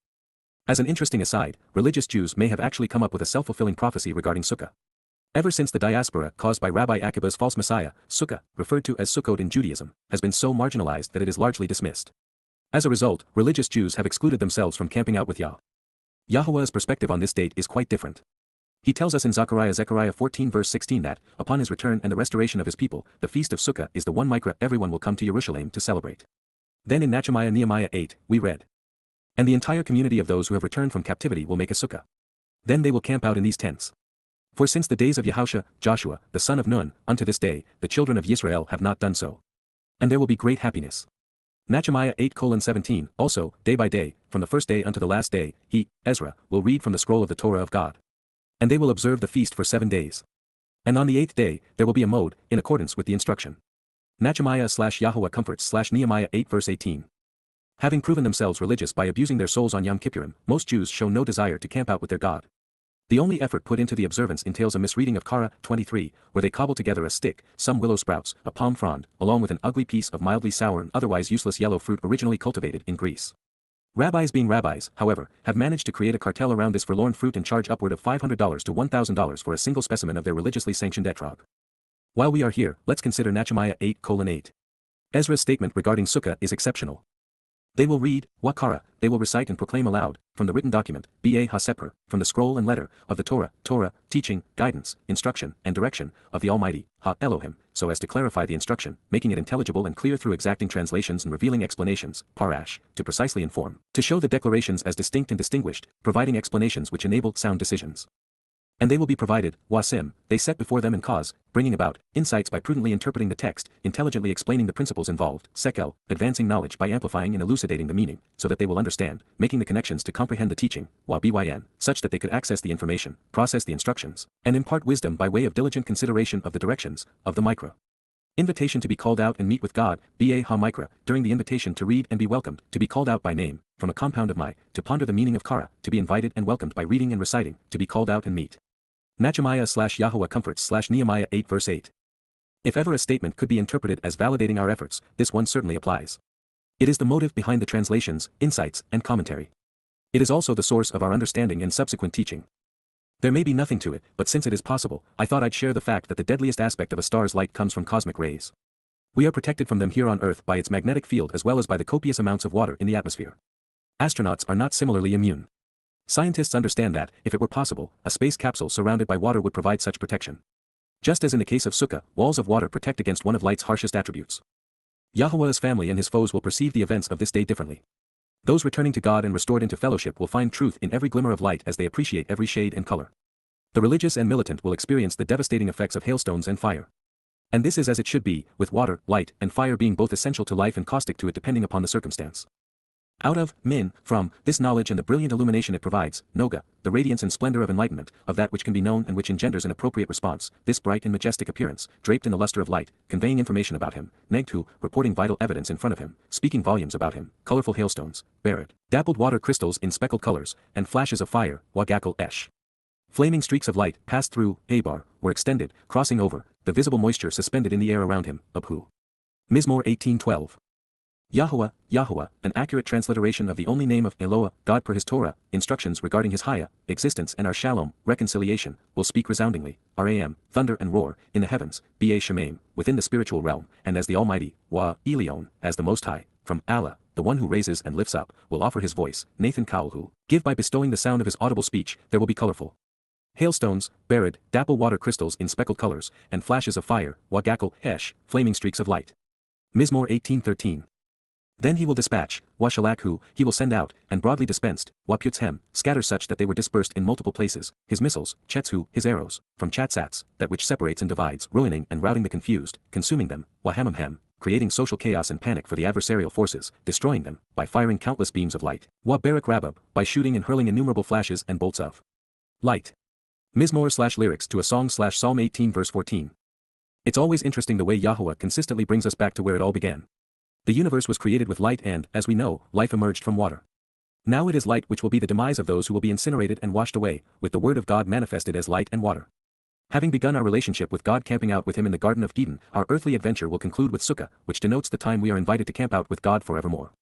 As an interesting aside, religious Jews may have actually come up with a self-fulfilling prophecy regarding Sukkah. Ever since the diaspora caused by Rabbi Akiba's false messiah, Sukkah, referred to as Sukkot in Judaism, has been so marginalized that it is largely dismissed. As a result, religious Jews have excluded themselves from camping out with Yah. Yahowah's perspective on this date is quite different. He tells us in Zechariah 14 verse 16 that, upon his return and the restoration of his people, the feast of Sukkah is the one Mikra everyone will come to Jerusalem to celebrate. Then in Nehemiah 8, we read. And the entire community of those who have returned from captivity will make a Sukkah. Then they will camp out in these tents. For since the days of Joshua, the son of Nun, unto this day, the children of Yisrael have not done so. And there will be great happiness. Nehemiah 8:17, also, day by day, from the first day unto the last day, he, Ezra, will read from the scroll of the Torah of God. And they will observe the feast for 7 days. And on the 8th day, there will be a mode, in accordance with the instruction. Nehemiah/Yahowah comforts/Nehemiah 8 verse 18. Having proven themselves religious by abusing their souls on Yom Kippurim, most Jews show no desire to camp out with their God. The only effort put into the observance entails a misreading of Korah 23, where they cobble together a stick, some willow sprouts, a palm frond, along with an ugly piece of mildly sour and otherwise useless yellow fruit originally cultivated in Greece. Rabbis being rabbis, however, have managed to create a cartel around this forlorn fruit and charge upward of $500 to $1,000 for a single specimen of their religiously sanctioned etrog. While we are here, let's consider Nehemiah 8:8. Ezra's statement regarding Sukkah is exceptional. They will read, Wakara, they will recite and proclaim aloud, from the written document, Ba HaSeper, from the scroll and letter, of the Torah, teaching, guidance, instruction, and direction, of the Almighty, Ha Elohim, so as to clarify the instruction, making it intelligible and clear through exacting translations and revealing explanations, Parash, to precisely inform, to show the declarations as distinct and distinguished, providing explanations which enable sound decisions. And they will be provided, Wasim, they set before them and cause, bringing about, insights by prudently interpreting the text, intelligently explaining the principles involved, Sekel, advancing knowledge by amplifying and elucidating the meaning, so that they will understand, making the connections to comprehend the teaching, Byn, such that they could access the information, process the instructions, and impart wisdom by way of diligent consideration of the directions, of the Micra. Invitation to be called out and meet with God, Ba Ha-Micra, during the invitation to read and be welcomed, to be called out by name, from a compound of my, to ponder the meaning of Kara, to be invited and welcomed by reading and reciting, to be called out and meet. Yirma'yah comforts Nehemiah 8 verse 8. If ever a statement could be interpreted as validating our efforts, this one certainly applies. It is the motive behind the translations, insights, and commentary. It is also the source of our understanding and subsequent teaching. There may be nothing to it, but since it is possible, I thought I'd share the fact that the deadliest aspect of a star's light comes from cosmic rays. We are protected from them here on Earth by its magnetic field as well as by the copious amounts of water in the atmosphere. Astronauts are not similarly immune. Scientists understand that, if it were possible, a space capsule surrounded by water would provide such protection. Just as in the case of Sukkah, walls of water protect against one of light's harshest attributes. Yahowah's family and his foes will perceive the events of this day differently. Those returning to God and restored into fellowship will find truth in every glimmer of light as they appreciate every shade and color. The religious and militant will experience the devastating effects of hailstones and fire. And this is as it should be, with water, light, and fire being both essential to life and caustic to it depending upon the circumstance. Out of, from, this knowledge and the brilliant illumination it provides, Noga, the radiance and splendor of enlightenment, of that which can be known and which engenders an appropriate response, this bright and majestic appearance, draped in the luster of light, conveying information about him, Negtu, reporting vital evidence in front of him, speaking volumes about him, colorful hailstones, Barad, dappled water crystals in speckled colors, and flashes of fire, Wagakal Esh. Flaming streaks of light passed through, Abar, were extended, crossing over, the visible moisture suspended in the air around him, Abhu. Mizmor 18:12. Yahowah, an accurate transliteration of the only name of Eloah, God per his Torah, instructions regarding his Haya, existence and our Shalom, reconciliation, will speak resoundingly, Ram, thunder and roar, in the heavens, Ba Shemaim, within the spiritual realm, and as the Almighty, Wa, Elion, as the Most High, from Allah, the one who raises and lifts up, will offer his voice, Nathan Kaulhu, give by bestowing the sound of his audible speech, there will be colorful hailstones, Barad, dapple water crystals in speckled colors, and flashes of fire, Wagakal, Hesh, flaming streaks of light. Mizmor 18:13. Then he will dispatch, Washalakhu, he will send out, and broadly dispensed, Waputzhem, scatter such that they were dispersed in multiple places, his missiles, Chetsu, his arrows, from Chatsats, that which separates and divides, ruining and routing the confused, consuming them, Wahamamhem, creating social chaos and panic for the adversarial forces, destroying them, by firing countless beams of light, Wabarak Rabab, by shooting and hurling innumerable flashes and bolts of light. Mizmor/lyrics to a song/Psalm 18 verse 14. It's always interesting the way Yahowah consistently brings us back to where it all began. The universe was created with light and, as we know, life emerged from water. Now it is light which will be the demise of those who will be incinerated and washed away, with the word of God manifested as light and water. Having begun our relationship with God camping out with him in the Garden of Eden, our earthly adventure will conclude with Sukkah, which denotes the time we are invited to camp out with God forevermore.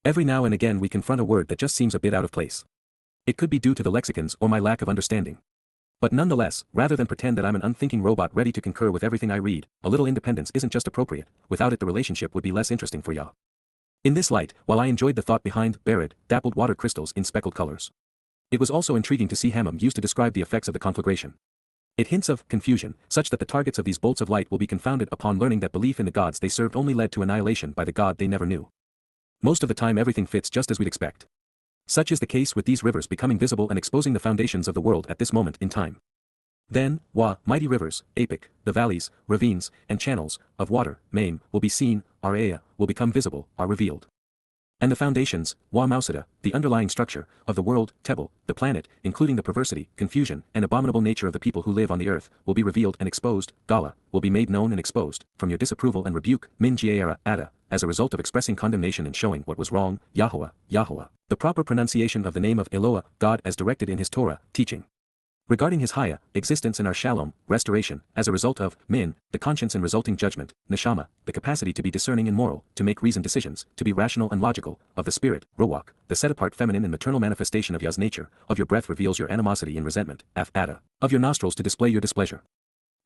Every now and again we confront a word that just seems a bit out of place. It could be due to the lexicons or my lack of understanding. But nonetheless, rather than pretend that I'm an unthinking robot ready to concur with everything I read, a little independence isn't just appropriate, without it the relationship would be less interesting for Yah. In this light, while I enjoyed the thought behind Barad, dappled water crystals in speckled colors, it was also intriguing to see Hammam used to describe the effects of the conflagration. It hints of confusion, such that the targets of these bolts of light will be confounded upon learning that belief in the gods they served only led to annihilation by the God they never knew. Most of the time everything fits just as we'd expect. Such is the case with these rivers becoming visible and exposing the foundations of the world at this moment in time. Then, mighty rivers, Apik, the valleys, ravines, and channels, of water, Maim, will be seen, Area, will become visible, are revealed. And the foundations, Mausada, the underlying structure, of the world, Tebel, the planet, including the perversity, confusion, and abominable nature of the people who live on the earth, will be revealed and exposed, Gala, will be made known and exposed, from your disapproval and rebuke, Min Giera, Ada, as a result of expressing condemnation and showing what was wrong, Yahowah, the proper pronunciation of the name of Eloah, God as directed in his Torah, teaching. Regarding his Haya, existence and our Shalom, restoration, as a result of, Min, the conscience and resulting judgment, Neshama, the capacity to be discerning and moral, to make reasoned decisions, to be rational and logical, of the spirit, Ruach, the set-apart feminine and maternal manifestation of Yah's nature, of your breath reveals your animosity and resentment, Ada, of your nostrils to display your displeasure.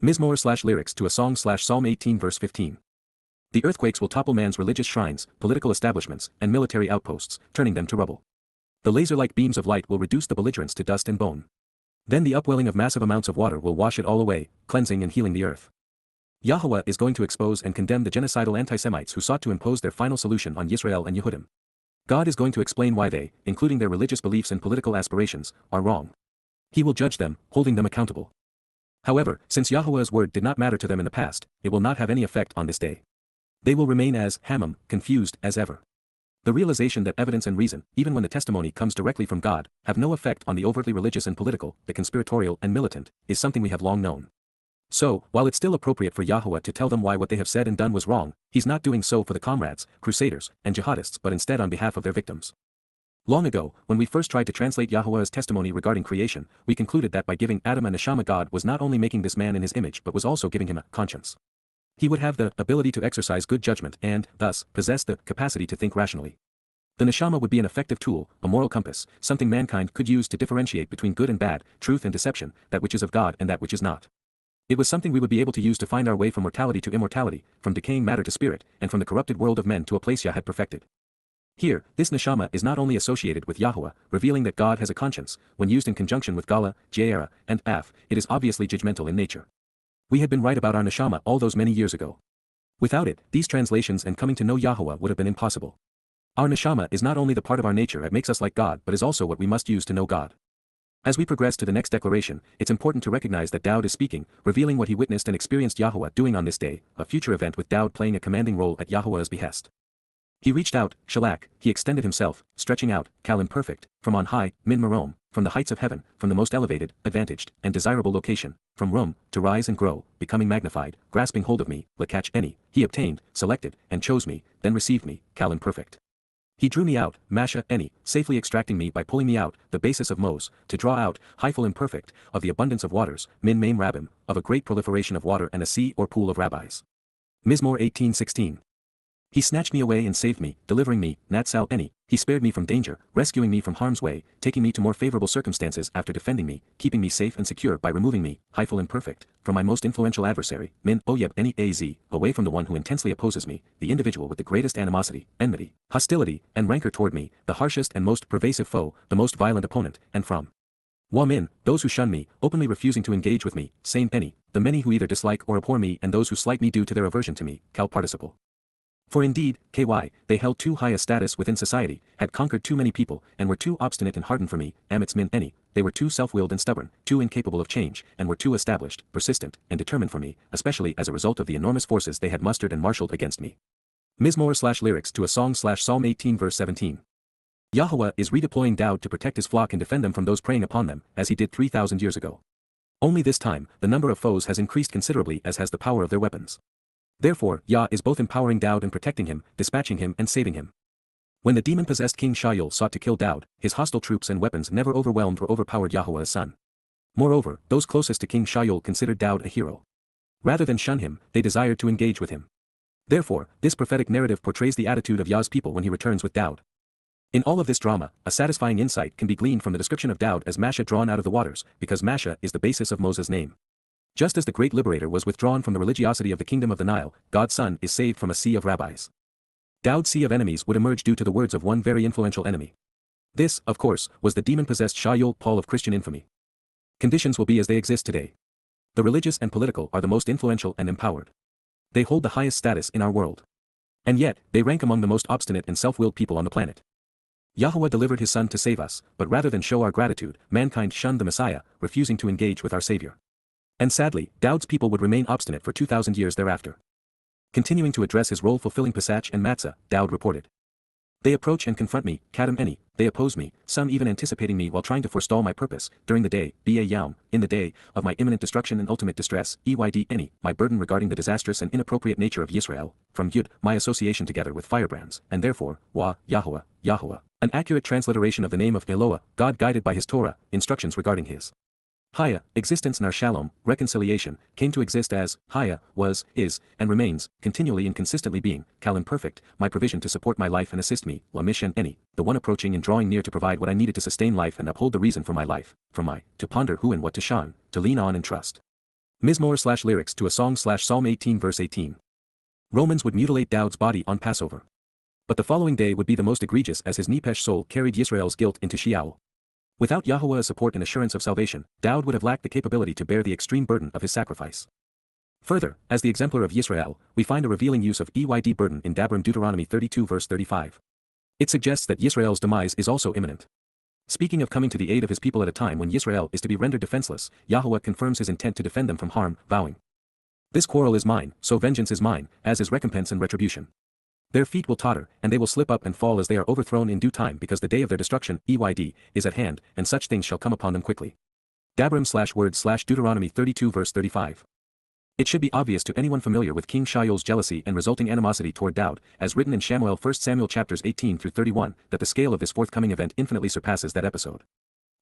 Mizmor/lyrics to a song/Psalm 18 verse 15. The earthquakes will topple man's religious shrines, political establishments, and military outposts, turning them to rubble. The laser-like beams of light will reduce the belligerents to dust and bone. Then the upwelling of massive amounts of water will wash it all away, cleansing and healing the earth. Yahowah is going to expose and condemn the genocidal anti-Semites who sought to impose their final solution on Yisrael and Yehudim. God is going to explain why they, including their religious beliefs and political aspirations, are wrong. He will judge them, holding them accountable. However, since Yahowah's word did not matter to them in the past, it will not have any effect on this day. They will remain as Hamam, confused as ever. The realization that evidence and reason, even when the testimony comes directly from God, have no effect on the overtly religious and political, the conspiratorial and militant, is something we have long known. So, while it's still appropriate for Yahowah to tell them why what they have said and done was wrong, he's not doing so for the comrades, crusaders, and jihadists but instead on behalf of their victims. Long ago, when we first tried to translate Yahowah's testimony regarding creation, we concluded that by giving Adam a neshama, God was not only making this man in his image but was also giving him a conscience. He would have the ability to exercise good judgment and, thus, possess the capacity to think rationally. The neshama would be an effective tool, a moral compass, something mankind could use to differentiate between good and bad, truth and deception, that which is of God and that which is not. It was something we would be able to use to find our way from mortality to immortality, from decaying matter to spirit, and from the corrupted world of men to a place Yah had perfected. Here, this neshama is not only associated with Yahowah, revealing that God has a conscience. When used in conjunction with Gala, Jaera, and Af, it is obviously judgmental in nature. We had been right about our neshama all those many years ago. Without it, these translations and coming to know Yahowah would have been impossible. Our neshama is not only the part of our nature that makes us like God but is also what we must use to know God. As we progress to the next declaration, it's important to recognize that Dowd is speaking, revealing what he witnessed and experienced Yahowah doing on this day, a future event with Dowd playing a commanding role at Yahowah's behest. He reached out, Shalak, he extended himself, stretching out, Kal imperfect, from on high, Min Marom, from the heights of heaven, from the most elevated, advantaged, and desirable location, from Rum, to rise and grow, becoming magnified, grasping hold of me, Lakach any, he obtained, selected, and chose me, then received me, Kal imperfect. He drew me out, Masha any, safely extracting me by pulling me out, the basis of Mos, to draw out, Hyphal imperfect, of the abundance of waters, Min Maim Rabbim, of a great proliferation of water and a sea or pool of rabbis. Mizmor 18:16. He snatched me away and saved me, delivering me, Natsal any, he spared me from danger, rescuing me from harm's way, taking me to more favorable circumstances after defending me, keeping me safe and secure by removing me, Hyphal imperfect, from my most influential adversary, Min Oyeb any az, away from the one who intensely opposes me, the individual with the greatest animosity, enmity, hostility, and rancor toward me, the harshest and most pervasive foe, the most violent opponent, and from Wamin, those who shun me, openly refusing to engage with me, Same any, the many who either dislike or abhor me and those who slight me due to their aversion to me, Kal participle. For indeed, ky, they held too high a status within society, had conquered too many people, and were too obstinate and hardened for me, Amitz min any, they were too self-willed and stubborn, too incapable of change, and were too established, persistent, and determined for me, especially as a result of the enormous forces they had mustered and marshaled against me. Mizmor/lyrics to a song/Psalm 18 verse 17. Yahowah is redeploying Dowd to protect his flock and defend them from those preying upon them, as he did 3,000 years ago. Only this time, the number of foes has increased considerably as has the power of their weapons. Therefore, Yah is both empowering Dowd and protecting him, dispatching him and saving him. When the demon-possessed King Shaul sought to kill Dowd, his hostile troops and weapons never overwhelmed or overpowered Yahowah's son. Moreover, those closest to King Shaul considered Dowd a hero. Rather than shun him, they desired to engage with him. Therefore, this prophetic narrative portrays the attitude of Yah's people when he returns with Dowd. In all of this drama, a satisfying insight can be gleaned from the description of Dowd as Masha drawn out of the waters, because Masha is the basis of Moses' name. Just as the great liberator was withdrawn from the religiosity of the kingdom of the Nile, God's son is saved from a sea of rabbis. Dowd's sea of enemies would emerge due to the words of one very influential enemy. This, of course, was the demon-possessed Shaul Paul of Christian infamy. Conditions will be as they exist today. The religious and political are the most influential and empowered. They hold the highest status in our world. And yet, they rank among the most obstinate and self-willed people on the planet. Yahowah delivered his son to save us, but rather than show our gratitude, mankind shunned the Messiah, refusing to engage with our Savior. And sadly, Dowd's people would remain obstinate for 2,000 years thereafter. Continuing to address his role fulfilling Pesach and Matzah, Dowd reported. They approach and confront me, Kadam any, they oppose me, some even anticipating me while trying to forestall my purpose, during the day, Ba Yaum, in the day, of my imminent destruction and ultimate distress, Eyd any, my burden regarding the disastrous and inappropriate nature of Yisrael, from Yud, my association together with firebrands, and therefore, Wa, Yahowah, Yahowah, an accurate transliteration of the name of Eloah, God guided by his Torah, instructions regarding his Haya, existence nar shalom, reconciliation, came to exist as, Haya, was, is, and remains, continually and consistently being, Kal imperfect, my provision to support my life and assist me, La Mishan any, the one approaching and drawing near to provide what I needed to sustain life and uphold the reason for my life, from my, to ponder who and what to shun, to lean on and trust. Mizmor/lyrics to a song/Psalm 18 verse 18. Romans would mutilate Daud's body on Passover. But the following day would be the most egregious, as his Nepesh soul carried Yisrael's guilt into Sheol. Without Yahowah's support and assurance of salvation, Daud would have lacked the capability to bear the extreme burden of his sacrifice. Further, as the exemplar of Yisrael, we find a revealing use of EYD burden in Deuteronomy 32 verse 35. It suggests that Yisrael's demise is also imminent. Speaking of coming to the aid of his people at a time when Yisrael is to be rendered defenseless, Yahowah confirms his intent to defend them from harm, vowing, "This quarrel is mine, so vengeance is mine, as is recompense and retribution. Their feet will totter, and they will slip up and fall as they are overthrown in due time, because the day of their destruction, EYD, is at hand, and such things shall come upon them quickly." Deuteronomy 32 verse 35. It should be obvious to anyone familiar with King Shaul's jealousy and resulting animosity toward Daud, as written in 1 Samuel chapters 18 through 31, that the scale of this forthcoming event infinitely surpasses that episode.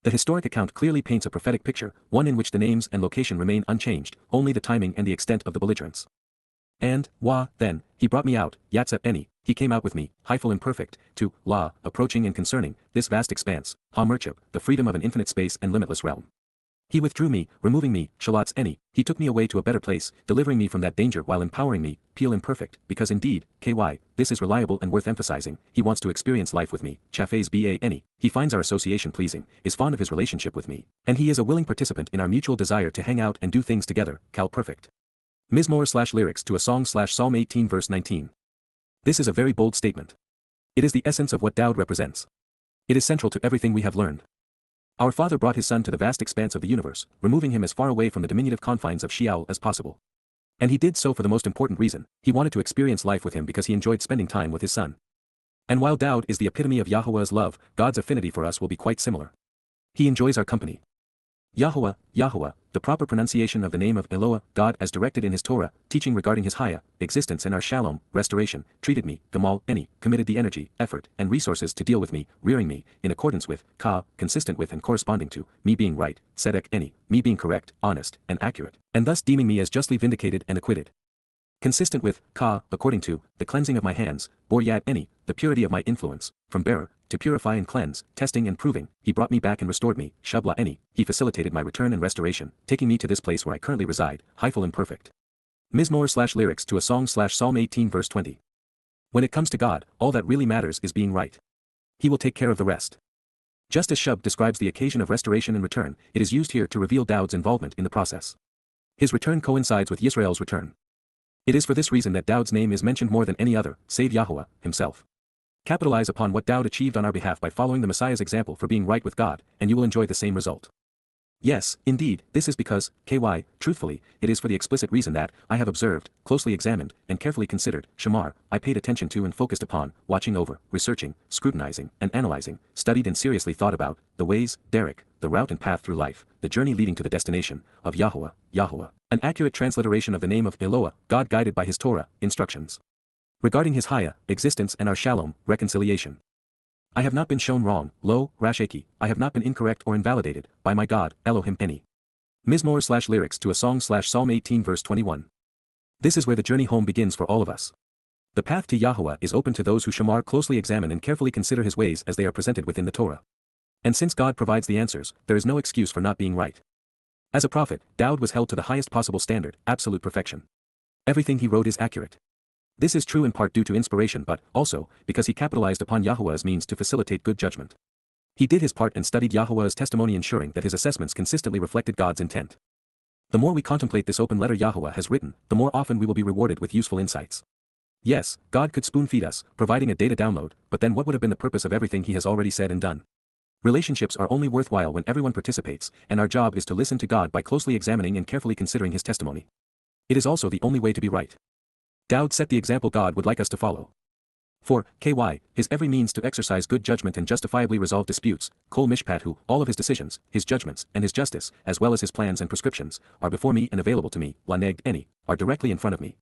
The historic account clearly paints a prophetic picture, one in which the names and location remain unchanged, only the timing and the extent of the belligerence. And, then, he brought me out, Yatsep Eni, he came out with me, Hyphal imperfect, to, La, approaching and concerning, this vast expanse, Ha-Merchab, the freedom of an infinite space and limitless realm. He withdrew me, removing me, Shalats Eni, he took me away to a better place, delivering me from that danger while empowering me, Peel imperfect, because indeed, this is reliable and worth emphasizing, he wants to experience life with me, Chafez Ba Eni, he finds our association pleasing, is fond of his relationship with me, and he is a willing participant in our mutual desire to hang out and do things together, Cal perfect. Mizmor/lyrics to a song/Psalm 18 verse 19. This is a very bold statement. It is the essence of what Daud represents. It is central to everything we have learned. Our Father brought his Son to the vast expanse of the universe, removing him as far away from the diminutive confines of Sheol as possible. And he did so for the most important reason, he wanted to experience life with him because he enjoyed spending time with his Son. And while Daud is the epitome of Yahowah's love, God's affinity for us will be quite similar. He enjoys our company. Yahowah, the proper pronunciation of the name of Eloah, God as directed in his Torah, teaching regarding his Haya, existence and our Shalom, restoration, treated me, Gamal, Eni, committed the energy, effort, and resources to deal with me, rearing me, in accordance with, Ka, consistent with and corresponding to, me being right, Tzedek Eni, me being correct, honest, and accurate, and thus deeming me as justly vindicated and acquitted. Consistent with, Ka, according to, the cleansing of my hands, Boryat Eni, the purity of my influence, from bearer, to purify and cleanse, testing and proving, he brought me back and restored me, Shabla Eni, he facilitated my return and restoration, taking me to this place where I currently reside, Hyphal imperfect. Mizmor/lyrics to a song/Psalm 18 verse 20. When it comes to God, all that really matters is being right. He will take care of the rest. Just as Shub describes the occasion of restoration and return, it is used here to reveal Daud's involvement in the process. His return coincides with Yisrael's return. It is for this reason that Daud's name is mentioned more than any other, save Yahowah, himself. Capitalize upon what Daud achieved on our behalf by following the Messiah's example for being right with God, and you will enjoy the same result. Yes, indeed, this is because, truthfully, it is for the explicit reason that, I have observed, closely examined, and carefully considered, Shamar, I paid attention to and focused upon, watching over, researching, scrutinizing, and analyzing, studied and seriously thought about, the ways, Derek, the route and path through life, the journey leading to the destination, of Yahowah, an accurate transliteration of the name of Eloah, God guided by his Torah, instructions. Regarding his Haya, existence and our Shalom, reconciliation. I have not been shown wrong, lo, Rashaki, I have not been incorrect or invalidated, by my God, Elohim Eni. Mizmor/lyrics to a song/Psalm 18 verse 21. This is where the journey home begins for all of us. The path to Yahowah is open to those who Shamar closely examine and carefully consider his ways as they are presented within the Torah. And since God provides the answers, there is no excuse for not being right. As a prophet, Daud was held to the highest possible standard, absolute perfection. Everything he wrote is accurate. This is true in part due to inspiration but, also, because he capitalized upon Yahowah's means to facilitate good judgment. He did his part and studied Yahowah's testimony ensuring that his assessments consistently reflected God's intent. The more we contemplate this open letter Yahowah has written, the more often we will be rewarded with useful insights. Yes, God could spoon-feed us, providing a data download, but then what would have been the purpose of everything he has already said and done? Relationships are only worthwhile when everyone participates, and our job is to listen to God by closely examining and carefully considering his testimony. It is also the only way to be right. Daud set the example God would like us to follow. For, his every means to exercise good judgment and justifiably resolve disputes, Kol Mishpat all of his decisions, his judgments, and his justice, as well as his plans and prescriptions, are before me and available to me, Lanegd Eni, are directly in front of me.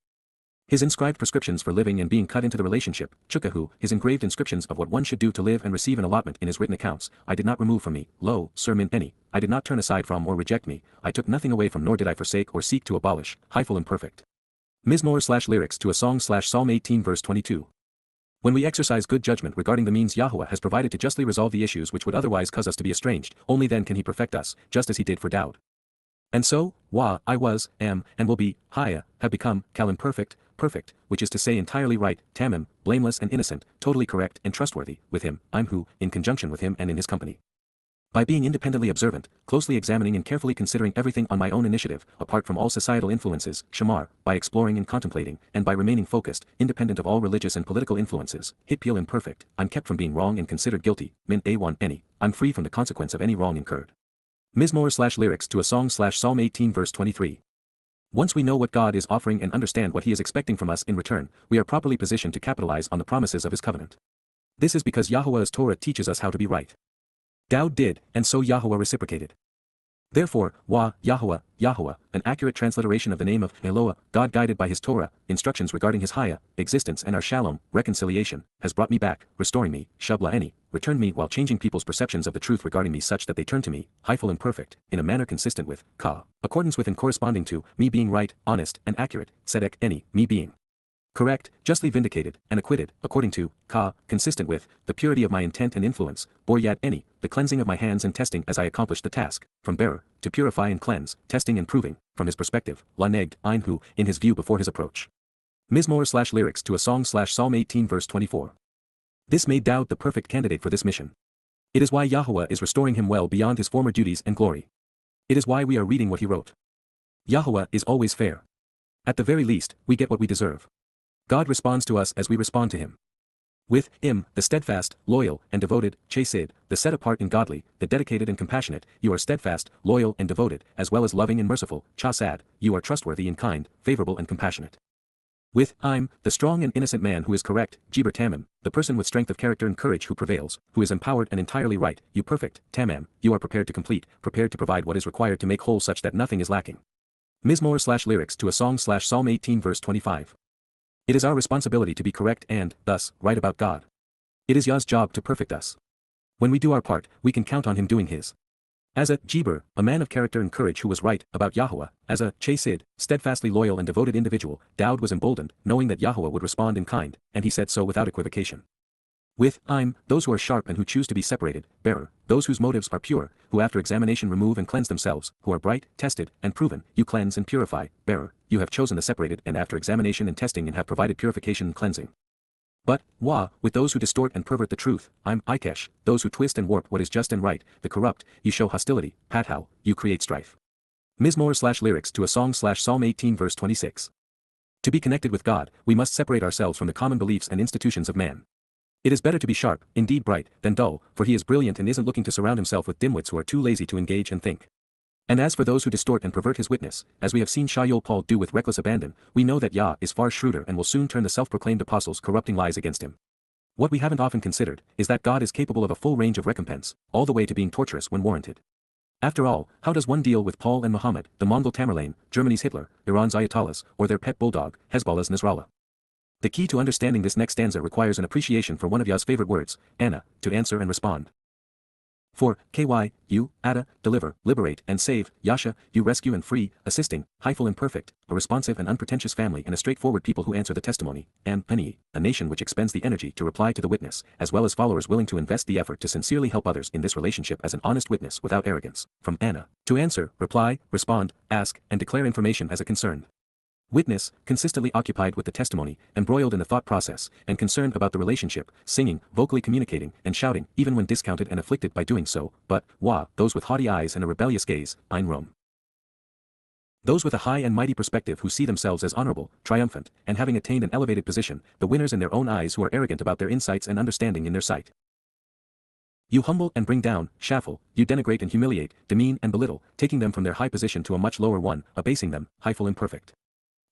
His inscribed prescriptions for living and being cut into the relationship, Chukahu, his engraved inscriptions of what one should do to live and receive an allotment in his written accounts, I did not remove from me, lo, Sir Min Eni, I did not turn aside from or reject me, I took nothing away from nor did I forsake or seek to abolish, Hyphal imperfect. Mizmor/lyrics to a song/Psalm 18 verse 22. When we exercise good judgment regarding the means Yahowah has provided to justly resolve the issues which would otherwise cause us to be estranged, only then can he perfect us, just as he did for Daud. And so, I was, am, and will be, Haya, have become, Cal imperfect, perfect, which is to say entirely right, tamim, blameless and innocent, totally correct and trustworthy, with him, I'm who, in conjunction with him and in his company. By being independently observant, closely examining and carefully considering everything on my own initiative, apart from all societal influences, shamar, by exploring and contemplating, and by remaining focused, independent of all religious and political influences, hitpeel imperfect, I'm kept from being wrong and considered guilty, min a1 any, I'm free from the consequence of any wrong incurred. Mizmor/lyrics to a song/Psalm 18 verse 23. Once we know what God is offering and understand what he is expecting from us in return, we are properly positioned to capitalize on the promises of his covenant. This is because Yahowah's Torah teaches us how to be right. Dowd did, and so Yahowah reciprocated. Therefore, Yahowah, Yahowah, an accurate transliteration of the name of Eloah, God guided by his Torah, instructions regarding his Haya, existence and our Shalom, reconciliation, has brought me back, restoring me, Shabla returned me while changing people's perceptions of the truth regarding me such that they turn to me, Hyphal imperfect, in a manner consistent with, accordance with and corresponding to, me being right, honest, and accurate, Tzedek me being correct, justly vindicated, and acquitted, according to, consistent with, the purity of my intent and influence, Boryat the cleansing of my hands and testing as I accomplished the task, from bearer, to purify and cleanse, testing and proving, from his perspective, Lanegd, who, in his view before his approach. Mizmor/lyrics to a song/Psalm 18 verse 24. This made Dowd the perfect candidate for this mission. It is why Yahowah is restoring him well beyond his former duties and glory. It is why we are reading what he wrote. Yahowah is always fair. At the very least, we get what we deserve. God responds to us as we respond to him. With him, the steadfast, loyal, and devoted, chesed, the set apart and godly, the dedicated and compassionate, you are steadfast, loyal and devoted, as well as loving and merciful, chasad, you are trustworthy and kind, favorable and compassionate. With the strong and innocent man who is correct, jiber tamim, the person with strength of character and courage who prevails, who is empowered and entirely right, you perfect, tamam, you are prepared to complete, prepared to provide what is required to make whole such that nothing is lacking. Mizmor/lyrics to a song/Psalm 18 verse 25. It is our responsibility to be correct and, thus, right about God. It is Yah's job to perfect us. When we do our part, we can count on him doing his. As a jiber, a man of character and courage who was right about Yahowah, as a chesed, steadfastly loyal and devoted individual, Dowd was emboldened, knowing that Yahowah would respond in kind, and he said so without equivocation. With those who are sharp and who choose to be separated, bearer, those whose motives are pure, who after examination remove and cleanse themselves, who are bright, tested, and proven, you cleanse and purify, bearer, you have chosen the separated and after examination and testing and have provided purification and cleansing. But, with those who distort and pervert the truth, Ikesh, those who twist and warp what is just and right, the corrupt, you show hostility, Pathal, you create strife. Mizmor/lyrics to a song/Psalm 18 verse 26. To be connected with God, we must separate ourselves from the common beliefs and institutions of man. It is better to be sharp, indeed bright, than dull, for he is brilliant and isn't looking to surround himself with dimwits who are too lazy to engage and think. And as for those who distort and pervert his witness, as we have seen Shaul Paul do with reckless abandon, we know that Yah is far shrewder and will soon turn the self-proclaimed apostles' corrupting lies against him. What we haven't often considered, is that God is capable of a full range of recompense, all the way to being torturous when warranted. After all, how does one deal with Paul and Muhammad, the Mongol Tamerlane, Germany's Hitler, Iran's Ayatollahs, or their pet bulldog, Hezbollah's Nasrallah? The key to understanding this next stanza requires an appreciation for one of Yah's favorite words, Anna, to answer and respond. For, you, Ada, deliver, liberate and save, Yasha, you rescue and free, assisting, Hyphal and perfect, a responsive and unpretentious family and a straightforward people who answer the testimony, and Penny, a nation which expends the energy to reply to the witness, as well as followers willing to invest the effort to sincerely help others in this relationship as an honest witness without arrogance, from Anna, to answer, reply, respond, ask, and declare information as a concerned witness, consistently occupied with the testimony, embroiled in the thought process, and concerned about the relationship, singing, vocally communicating, and shouting, even when discounted and afflicted by doing so, but, those with haughty eyes and a rebellious gaze, Ein Rom. Those with a high and mighty perspective who see themselves as honorable, triumphant, and having attained an elevated position, the winners in their own eyes who are arrogant about their insights and understanding in their sight. You humble and bring down, shaffle, you denigrate and humiliate, demean and belittle, taking them from their high position to a much lower one, abasing them, Hyphal imperfect.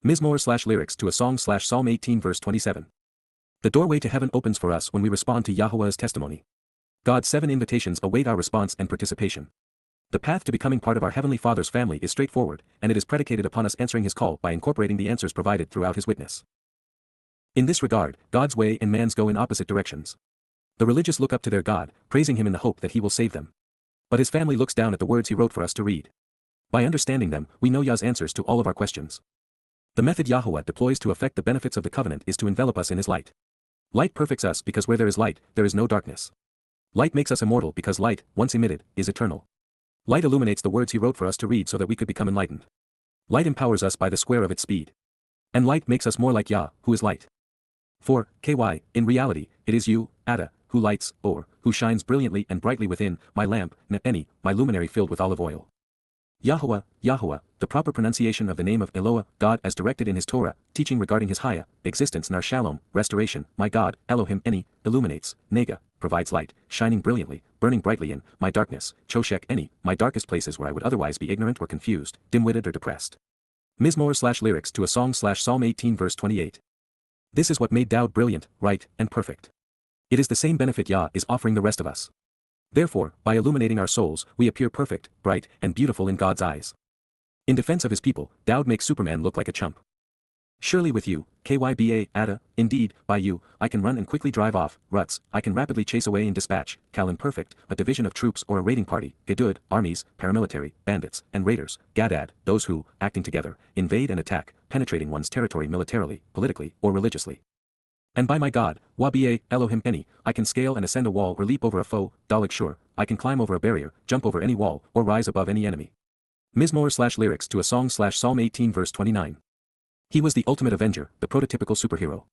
Mizmor/lyrics to a song/Psalm 18 verse 27. The doorway to heaven opens for us when we respond to Yahowah's testimony. God's 7 invitations await our response and participation. The path to becoming part of our Heavenly Father's family is straightforward, and it is predicated upon us answering his call by incorporating the answers provided throughout his witness. In this regard, God's way and man's go in opposite directions. The religious look up to their God, praising him in the hope that he will save them. But his family looks down at the words he wrote for us to read. By understanding them, we know Yah's answers to all of our questions. The method Yahowah deploys to effect the benefits of the covenant is to envelop us in his light. Light perfects us because where there is light, there is no darkness. Light makes us immortal because light, once emitted, is eternal. Light illuminates the words he wrote for us to read so that we could become enlightened. Light empowers us by the square of its speed. And light makes us more like Yah, who is light. 4. In reality, it is you, Ada, who lights, or, who shines brilliantly and brightly within, my lamp, Ne'eni, my luminary filled with olive oil. Yahowah, Yahowah, the proper pronunciation of the name of Eloah, God as directed in his Torah, teaching regarding his Haya, existence nar shalom, restoration, my God, Elohim Eni, illuminates, Nega, provides light, shining brilliantly, burning brightly in, my darkness, Choshek Eni, my darkest places where I would otherwise be ignorant or confused, dim-witted or depressed. Mizmor/lyrics to a song/Psalm 18 verse 28. This is what made Dowd brilliant, right, and perfect. It is the same benefit Yah is offering the rest of us. Therefore, by illuminating our souls, we appear perfect, bright, and beautiful in God's eyes. In defense of his people, Dowd makes Superman look like a chump. Surely with you, Kyba, Ada, indeed, by you, I can run and quickly drive off, ruts, I can rapidly chase away and dispatch, Kal imperfect, a division of troops or a raiding party, Gedud, armies, paramilitary, bandits, and raiders, Gadad, those who, acting together, invade and attack, penetrating one's territory militarily, politically, or religiously. And by my God, Yba, Elohim Eni, I can scale and ascend a wall or leap over a foe, Dalig Shur, I can climb over a barrier, jump over any wall, or rise above any enemy. Mizmor/lyrics to a song/Psalm 18 verse 29. He was the ultimate avenger, the prototypical superhero.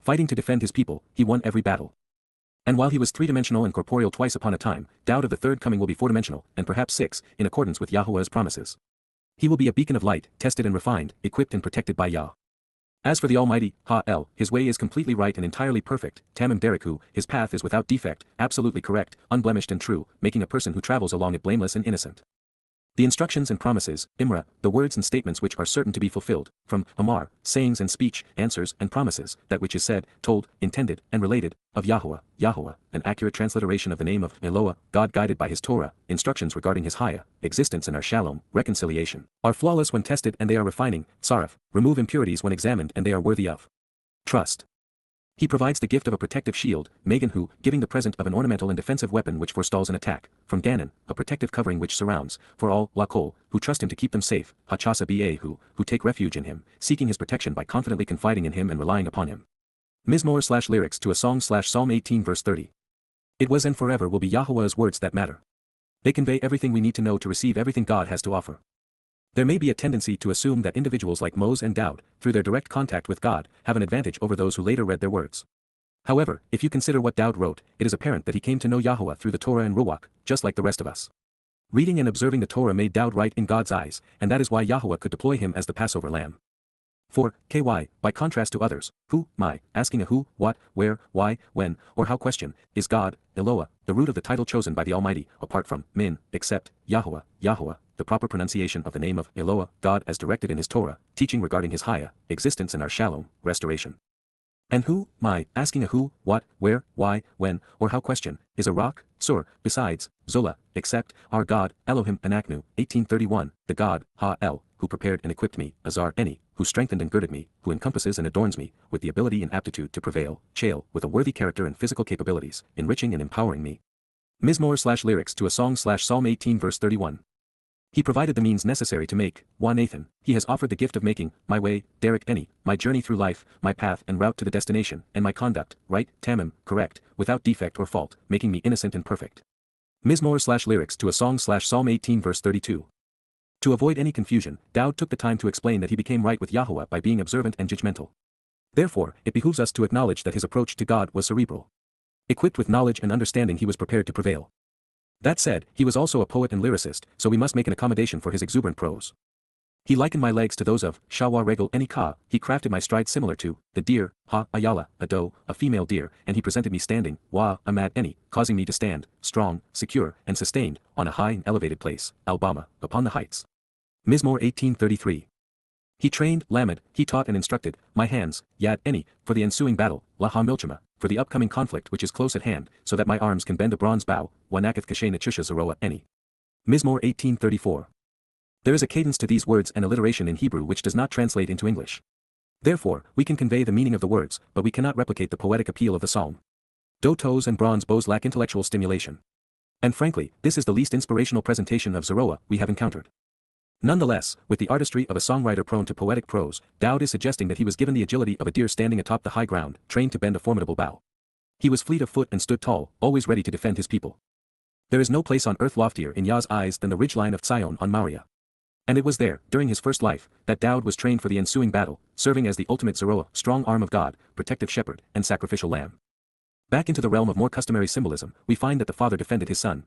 Fighting to defend his people, he won every battle. And while he was three-dimensional and corporeal twice upon a time, Dowd of the third coming will be four-dimensional, and perhaps six, in accordance with Yahowah's promises. He will be a beacon of light, tested and refined, equipped and protected by Yah. As for the Almighty, Ha-El, his way is completely right and entirely perfect, Tamim Dereku, his path is without defect, absolutely correct, unblemished and true, making a person who travels along it blameless and innocent. The instructions and promises, Imra, the words and statements which are certain to be fulfilled, from Amar, sayings and speech, answers and promises, that which is said, told, intended, and related, of Yahowah, Yahowah, an accurate transliteration of the name of Eloah, God guided by his Torah, instructions regarding his Haya, existence and our Shalom, reconciliation, are flawless when tested and they are refining, Saraf, remove impurities when examined and they are worthy of trust. He provides the gift of a protective shield, Megan who, giving the present of an ornamental and defensive weapon which forestalls an attack, from Ganon, a protective covering which surrounds, for all, Lakol, who trust him to keep them safe, Hachasa Ba who take refuge in him, seeking his protection by confidently confiding in him and relying upon him. Mizmor/lyrics to a song/Psalm 18 verse 30. It was and forever will be Yahowah's words that matter. They convey everything we need to know to receive everything God has to offer. There may be a tendency to assume that individuals like Moses and Dowd, through their direct contact with God, have an advantage over those who later read their words. However, if you consider what Dowd wrote, it is apparent that he came to know Yahowah through the Torah and Ruach, just like the rest of us. Reading and observing the Torah made Dowd right in God's eyes, and that is why Yahowah could deploy him as the Passover lamb. 4. By contrast to others, who, asking a who, what, where, why, when, or how question, is God, Eloah, the root of the title chosen by the Almighty, apart from, min, except, Yahowah, Yahowah, the proper pronunciation of the name of Eloah, God as directed in his Torah, teaching regarding his Haya, existence and our Shalom, restoration. And who, asking a who, what, where, why, when, or how question, is a rock, sur, besides, Zola, except, our God, Elohim Anaknu, 1831, the God, Ha-El, who prepared and equipped me, Azar Eni, who strengthened and girded me, who encompasses and adorns me, with the ability and aptitude to prevail, Chael, with a worthy character and physical capabilities, enriching and empowering me. Mizmor/lyrics to a song/Psalm 18 verse 31. He provided the means necessary to make, Wa Nathan, he has offered the gift of making, my way, Derek Eni, my journey through life, my path and route to the destination, and my conduct, right, Tamim, correct, without defect or fault, making me innocent and perfect. Mizmor/lyrics to a song/Psalm 18 verse 32. To avoid any confusion, Dowd took the time to explain that he became right with Yahowah by being observant and judgmental. Therefore, it behooves us to acknowledge that his approach to God was cerebral. Equipped with knowledge and understanding, he was prepared to prevail. That said, he was also a poet and lyricist, so we must make an accommodation for his exuberant prose. He likened my legs to those of Shawa Regal Eni Ka, he crafted my stride similar to the deer, Ha Ayala, a doe, a female deer, and he presented me standing, Wa Amad Eni, causing me to stand, strong, secure, and sustained, on a high and elevated place, Alabama, upon the heights. Mizmor 1833. He trained, Lamed, he taught and instructed, my hands, Yad Eni, for the ensuing battle, Laha Milchama, for the upcoming conflict which is close at hand, so that my arms can bend a bronze bow, Wanakath Kashe Nachusha Zeroa Eni. Mizmor 1834. There is a cadence to these words and alliteration in Hebrew which does not translate into English. Therefore, we can convey the meaning of the words, but we cannot replicate the poetic appeal of the psalm. Dough toes and bronze bows lack intellectual stimulation. And frankly, this is the least inspirational presentation of Zeroa we have encountered. Nonetheless, with the artistry of a songwriter prone to poetic prose, Dowd is suggesting that he was given the agility of a deer standing atop the high ground, trained to bend a formidable bow. He was fleet of foot and stood tall, always ready to defend his people. There is no place on earth loftier in Yah's eyes than the ridgeline of Tzion on Moriah. And it was there, during his first life, that Daud was trained for the ensuing battle, serving as the ultimate Zeroah, strong arm of God, protective shepherd, and sacrificial lamb. Back into the realm of more customary symbolism, we find that the father defended his son.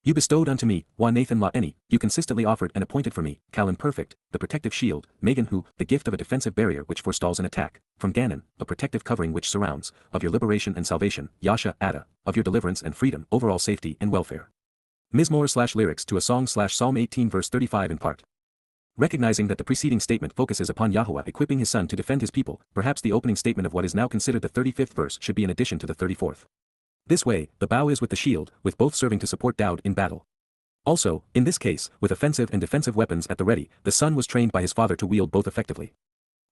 You bestowed unto me, Wa Nathan La Eni, you consistently offered and appointed for me, Cal Imperfect, the protective shield, Megan who, the gift of a defensive barrier which forestalls an attack, from Ganon, a protective covering which surrounds, of your liberation and salvation, Yasha Ada, of your deliverance and freedom, overall safety and welfare. Mizmor/lyrics to a song/Psalm 18 verse 35 in part. Recognizing that the preceding statement focuses upon Yahowah equipping his son to defend his people, perhaps the opening statement of what is now considered the 35th verse should be in addition to the 34th. This way, the bow is with the shield, with both serving to support Daud in battle. Also, in this case, with offensive and defensive weapons at the ready, the son was trained by his father to wield both effectively.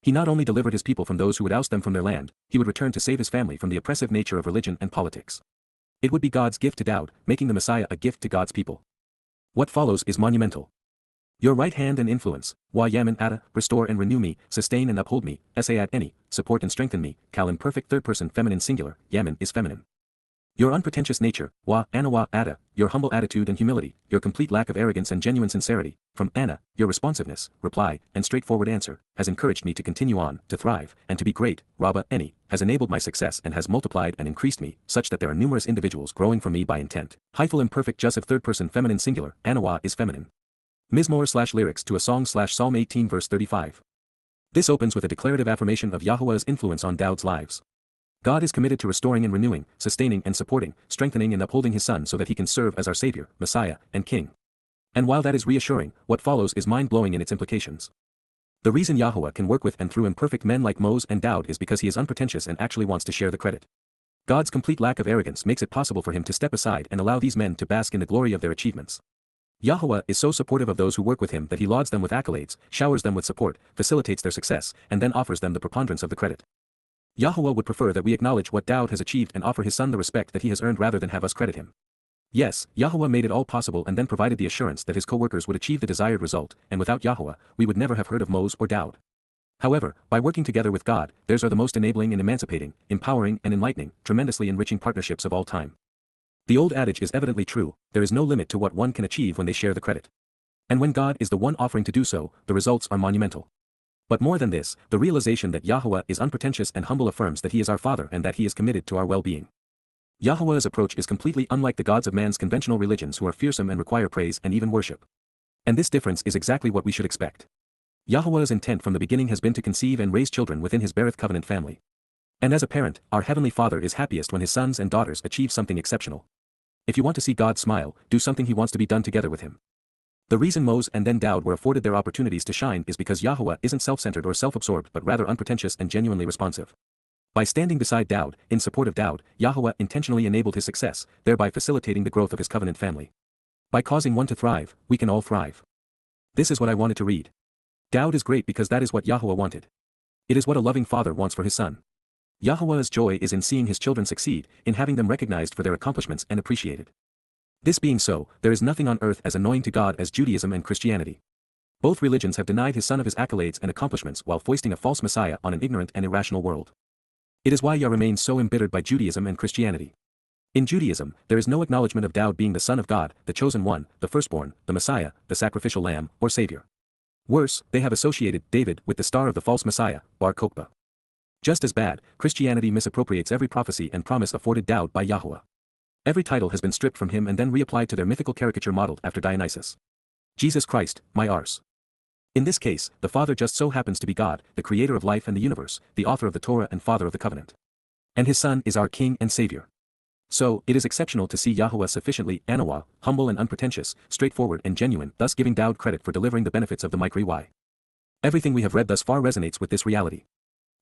He not only delivered his people from those who would oust them from their land, he would return to save his family from the oppressive nature of religion and politics. It would be God's gift to Daud, making the Messiah a gift to God's people. What follows is monumental. Your right hand and influence, Wa Yamin Ada, restore and renew me, sustain and uphold me, Sa Any, support and strengthen me, Kal imperfect third person feminine singular, Yamin is feminine. Your unpretentious nature, Wa Anawa Ada, your humble attitude and humility, your complete lack of arrogance and genuine sincerity, from Anna, your responsiveness, reply, and straightforward answer, has encouraged me to continue on, to thrive, and to be great, Rabba Any, has enabled my success and has multiplied and increased me, such that there are numerous individuals growing from me by intent. Hyphal imperfect Joseph third person feminine singular, Anawa is feminine. Mizmor/lyrics to a song/Psalm 18 verse 35. This opens with a declarative affirmation of Yahowah's influence on Daud's lives. God is committed to restoring and renewing, sustaining and supporting, strengthening and upholding his son so that he can serve as our Savior, Messiah, and King. And while that is reassuring, what follows is mind-blowing in its implications. The reason Yahowah can work with and through imperfect men like Moses and Daud is because he is unpretentious and actually wants to share the credit. God's complete lack of arrogance makes it possible for him to step aside and allow these men to bask in the glory of their achievements. Yahowah is so supportive of those who work with him that he lauds them with accolades, showers them with support, facilitates their success, and then offers them the preponderance of the credit. Yahowah would prefer that we acknowledge what Daud has achieved and offer his son the respect that he has earned rather than have us credit him. Yes, Yahowah made it all possible and then provided the assurance that his co-workers would achieve the desired result, and without Yahowah, we would never have heard of Moses or Daud. However, by working together with God, theirs are the most enabling and emancipating, empowering and enlightening, tremendously enriching partnerships of all time. The old adage is evidently true, there is no limit to what one can achieve when they share the credit. And when God is the one offering to do so, the results are monumental. But more than this, the realization that Yahowah is unpretentious and humble affirms that he is our Father and that he is committed to our well-being. Yahowah's approach is completely unlike the gods of man's conventional religions who are fearsome and require praise and even worship. And this difference is exactly what we should expect. Yahowah's intent from the beginning has been to conceive and raise children within his Berith covenant family. And as a parent, our Heavenly Father is happiest when his sons and daughters achieve something exceptional. If you want to see God smile, do something he wants to be done together with him. The reason Moses and then Daud were afforded their opportunities to shine is because Yahowah isn't self-centered or self-absorbed but rather unpretentious and genuinely responsive. By standing beside Daud, in support of Daud, Yahowah intentionally enabled his success, thereby facilitating the growth of his covenant family. By causing one to thrive, we can all thrive. This is what I wanted to read. Daud is great because that is what Yahowah wanted. It is what a loving father wants for his son. Yahowah's joy is in seeing his children succeed, in having them recognized for their accomplishments and appreciated. This being so, there is nothing on earth as annoying to God as Judaism and Christianity. Both religions have denied his son of his accolades and accomplishments while foisting a false Messiah on an ignorant and irrational world. It is why Yah remains so embittered by Judaism and Christianity. In Judaism, there is no acknowledgement of Daud being the Son of God, the Chosen One, the Firstborn, the Messiah, the Sacrificial Lamb, or Savior. Worse, they have associated David with the star of the false Messiah, Bar Kokhba. Just as bad, Christianity misappropriates every prophecy and promise afforded Daud by Yahowah. Every title has been stripped from him and then reapplied to their mythical caricature modeled after Dionysus. Jesus Christ, my Ars. In this case, the Father just so happens to be God, the creator of life and the universe, the author of the Torah and father of the covenant. And his Son is our King and Savior. So, it is exceptional to see Yahowah sufficiently Anawa, humble and unpretentious, straightforward and genuine, thus giving Daud credit for delivering the benefits of the YYV2C8. Everything we have read thus far resonates with this reality.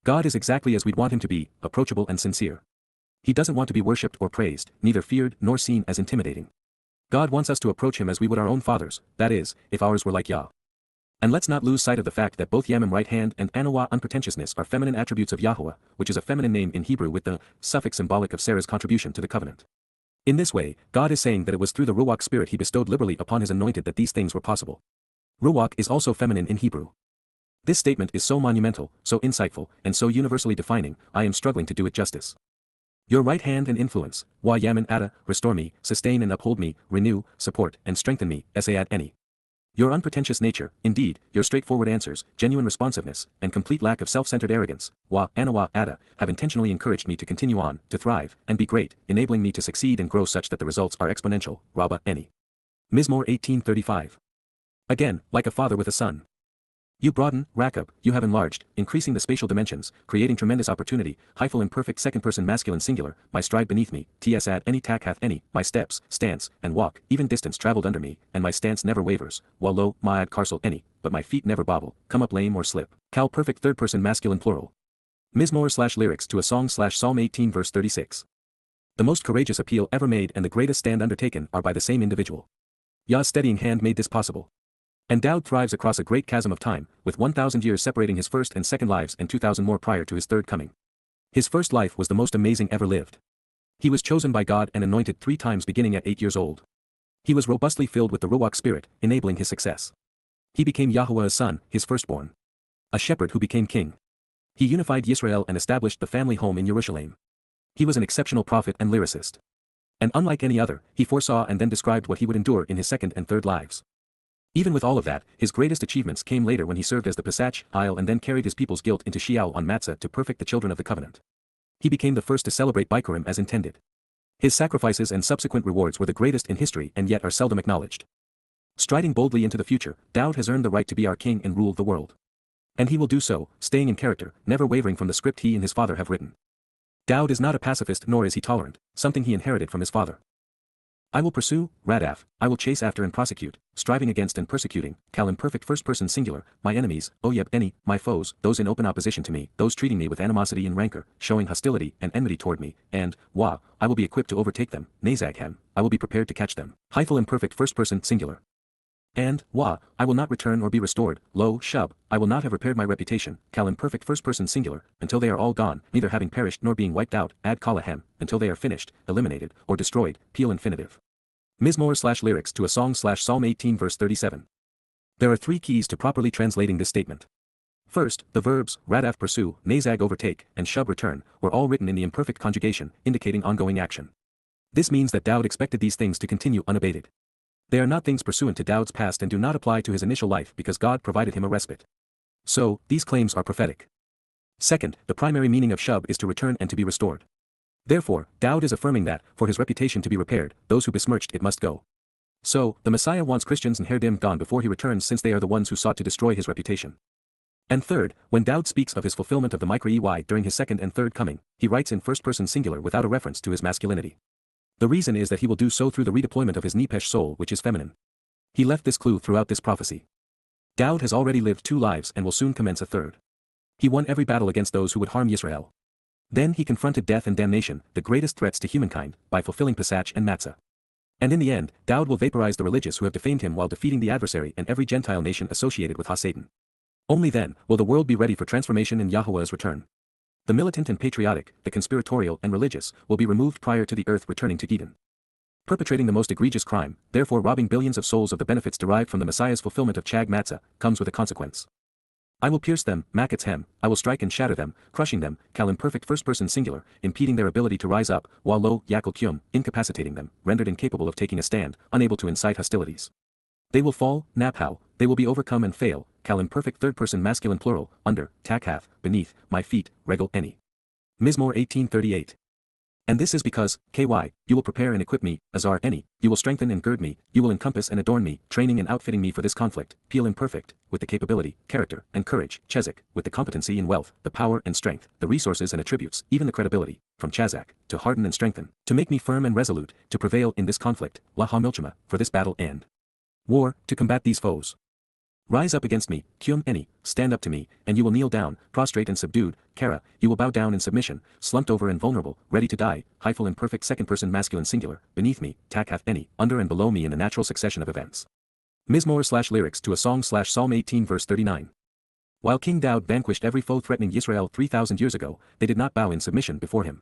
God is exactly as we'd want him to be, approachable and sincere. He doesn't want to be worshipped or praised, neither feared nor seen as intimidating. God wants us to approach him as we would our own fathers, that is, if ours were like Yah. And let's not lose sight of the fact that both Yamim right hand and Anawa unpretentiousness are feminine attributes of Yahowah, which is a feminine name in Hebrew with the suffix symbolic of Sarah's contribution to the covenant. In this way, God is saying that it was through the Ruach spirit he bestowed liberally upon his anointed that these things were possible. Ruach is also feminine in Hebrew. This statement is so monumental, so insightful, and so universally defining, I am struggling to do it justice. Your right hand and influence, Wa Yamin Ada, restore me, sustain and uphold me, renew, support, and strengthen me, Sa Any. Your unpretentious nature, indeed, your straightforward answers, genuine responsiveness, and complete lack of self-centered arrogance, Yada, have intentionally encouraged me to continue on, to thrive, and be great, enabling me to succeed and grow such that the results are exponential. Rabba, Eni. Mizmor 18:35. Again, like a father with a son. You broaden, Rakab, you have enlarged, increasing the spatial dimensions, creating tremendous opportunity, hyphal imperfect second-person masculine singular, my stride beneath me, ts ad any tak hath any, my steps, stance, and walk, even distance traveled under me, and my stance never wavers, while lo, ma'ad karsel any, but my feet never bobble, come up lame or slip. Cal perfect third-person masculine plural. Mizmor/lyrics to a song/Psalm 18 verse 36. The most courageous appeal ever made and the greatest stand undertaken are by the same individual. Yah's steadying hand made this possible. And Dowd thrives across a great chasm of time, with 1,000 years separating his first and second lives and 2,000 more prior to his third coming. His first life was the most amazing ever lived. He was chosen by God and anointed 3 times beginning at 8 years old. He was robustly filled with the Ruach spirit, enabling his success. He became Yahowah's son, his firstborn. A shepherd who became king. He unified Yisrael and established the family home in Jerusalem. He was an exceptional prophet and lyricist. And unlike any other, he foresaw and then described what he would endure in his second and third lives. Even with all of that, his greatest achievements came later when he served as the Pesach, Isle and then carried his people's guilt into Sheol on Matzah to perfect the children of the covenant. He became the first to celebrate Bikurim as intended. His sacrifices and subsequent rewards were the greatest in history and yet are seldom acknowledged. Striding boldly into the future, Dowd has earned the right to be our king and rule the world. And he will do so, staying in character, never wavering from the script he and his father have written. Dowd is not a pacifist nor is he tolerant, something he inherited from his father. I will pursue, Radaf, I will chase after and prosecute, striving against and persecuting, Cal imperfect first-person singular, my enemies, Oyeb any, my foes, those in open opposition to me, those treating me with animosity and rancor, showing hostility and enmity toward me, and, I will be equipped to overtake them, Nazaghem, I will be prepared to catch them, hyphal imperfect first-person singular. And, I will not return or be restored, lo, Shub, I will not have repaired my reputation, Cal imperfect first-person singular, until they are all gone, neither having perished nor being wiped out, ad Kalahem, until they are finished, eliminated, or destroyed, Peel infinitive. Mizmor/lyrics to a song/Psalm 18 verse 37. There are 3 keys to properly translating this statement. First, the verbs, Radaf pursue, Nazag overtake, and Shub return, were all written in the imperfect conjugation, indicating ongoing action. This means that Dowd expected these things to continue unabated. They are not things pursuant to Dowd's past and do not apply to his initial life because God provided him a respite. So, these claims are prophetic. Second, the primary meaning of Shub is to return and to be restored. Therefore, Dowd is affirming that, for his reputation to be repaired, those who besmirched it must go. So, the Messiah wants Christians and Herdim gone before he returns since they are the ones who sought to destroy his reputation. And third, when Dowd speaks of his fulfillment of the Micra-EY during his second and third coming, he writes in first-person singular without a reference to his masculinity. The reason is that he will do so through the redeployment of his Nepesh soul which is feminine. He left this clue throughout this prophecy. Dowd has already lived 2 lives and will soon commence a third. He won every battle against those who would harm Yisrael. Then he confronted death and damnation, the greatest threats to humankind, by fulfilling Pesach and Matzah. And in the end, Dowd will vaporize the religious who have defamed him while defeating the adversary and every Gentile nation associated with Ha-Satan. Only then will the world be ready for transformation in Yahowah's return. The militant and patriotic, the conspiratorial and religious, will be removed prior to the earth returning to Eden. Perpetrating the most egregious crime, therefore robbing billions of souls of the benefits derived from the Messiah's fulfillment of Chag Matzah, comes with a consequence. I will pierce them, Makat's hem, I will strike and shatter them, crushing them, Cal imperfect first-person singular, impeding their ability to rise up, while lo, Yakal Kyum, incapacitating them, rendered incapable of taking a stand, unable to incite hostilities. They will fall, Naphau, they will be overcome and fail, Cal imperfect third-person masculine plural, under, Takhath, beneath, my feet, Regal any. Mizmor 18:38. And this is because, KY, you will prepare and equip me, Azar any, you will strengthen and gird me, you will encompass and adorn me, training and outfitting me for this conflict, Peel imperfect, with the capability, character, and courage, Chezek, with the competency and wealth, the power and strength, the resources and attributes, even the credibility, from Chazak, to harden and strengthen, to make me firm and resolute, to prevail in this conflict, La Ha-Milchama, for this battle and war, to combat these foes. Rise up against me, Kyum any, stand up to me, and you will kneel down, prostrate and subdued, Kara, you will bow down in submission, slumped over and vulnerable, ready to die, hyphal imperfect second-person masculine singular, beneath me, Takhath any, under and below me in a natural succession of events. Mizmor/lyrics to a song/Psalm 18 verse 39. While King Dowd vanquished every foe threatening Yisrael 3,000 years ago, they did not bow in submission before him.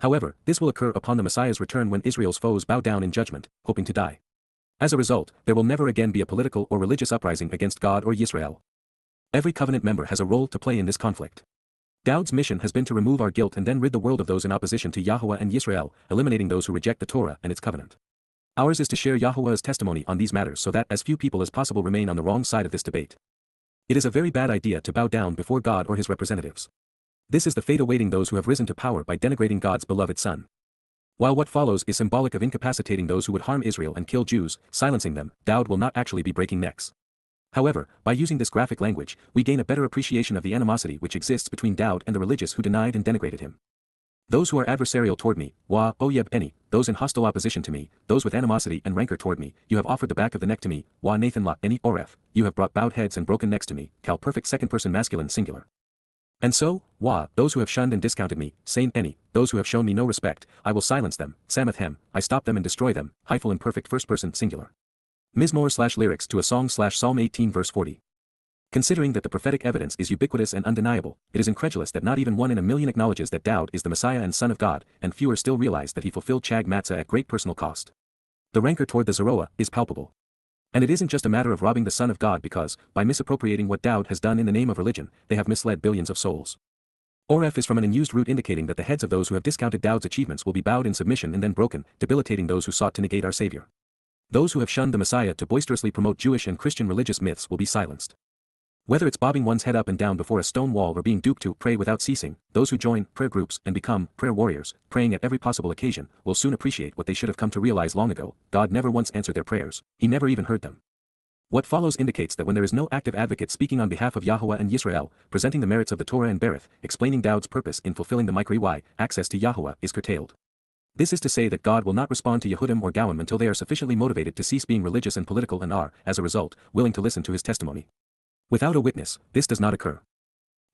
However, this will occur upon the Messiah's return when Israel's foes bow down in judgment, hoping to die. As a result, there will never again be a political or religious uprising against God or Yisrael. Every covenant member has a role to play in this conflict. Dowd's mission has been to remove our guilt and then rid the world of those in opposition to Yahowah and Yisrael, eliminating those who reject the Torah and its covenant. Ours is to share Yahowah's testimony on these matters so that as few people as possible remain on the wrong side of this debate. It is a very bad idea to bow down before God or his representatives. This is the fate awaiting those who have risen to power by denigrating God's beloved Son. While what follows is symbolic of incapacitating those who would harm Israel and kill Jews, silencing them, Dowd will not actually be breaking necks. However, by using this graphic language, we gain a better appreciation of the animosity which exists between Dowd and the religious who denied and denigrated him. Those who are adversarial toward me, YYV2C8, those in hostile opposition to me, those with animosity and rancor toward me, you have offered the back of the neck to me, YNathanLa you have brought bowed heads and broken necks to me, Cal perfect second person masculine singular. And so, those who have shunned and discounted me, Saint any, those who have shown me no respect, I will silence them, Sameth I stop them and destroy them, hyphal imperfect first person singular. Mizmor/lyrics to a song/Psalm 18 verse 40. Considering that the prophetic evidence is ubiquitous and undeniable, it is incredulous that not even 1 in a million acknowledges that Dowd is the Messiah and Son of God, and fewer still realize that he fulfilled Chag Matzah at great personal cost. The rancor toward the Zeroah is palpable. And it isn't just a matter of robbing the Son of God because, by misappropriating what Dowd has done in the name of religion, they have misled billions of souls. Oref is from an unused root indicating that the heads of those who have discounted Dowd's achievements will be bowed in submission and then broken, debilitating those who sought to negate our Savior. Those who have shunned the Messiah to boisterously promote Jewish and Christian religious myths will be silenced. Whether it's bobbing one's head up and down before a stone wall or being duped to pray without ceasing, those who join prayer groups and become prayer warriors, praying at every possible occasion, will soon appreciate what they should have come to realize long ago: God never once answered their prayers, he never even heard them. What follows indicates that when there is no active advocate speaking on behalf of Yahowah and Yisrael, presenting the merits of the Torah and Berith, explaining Dowd's purpose in fulfilling the Mikra, access to Yahowah is curtailed. This is to say that God will not respond to Yehudim or Gawim until they are sufficiently motivated to cease being religious and political and are, as a result, willing to listen to his testimony. Without a witness, this does not occur.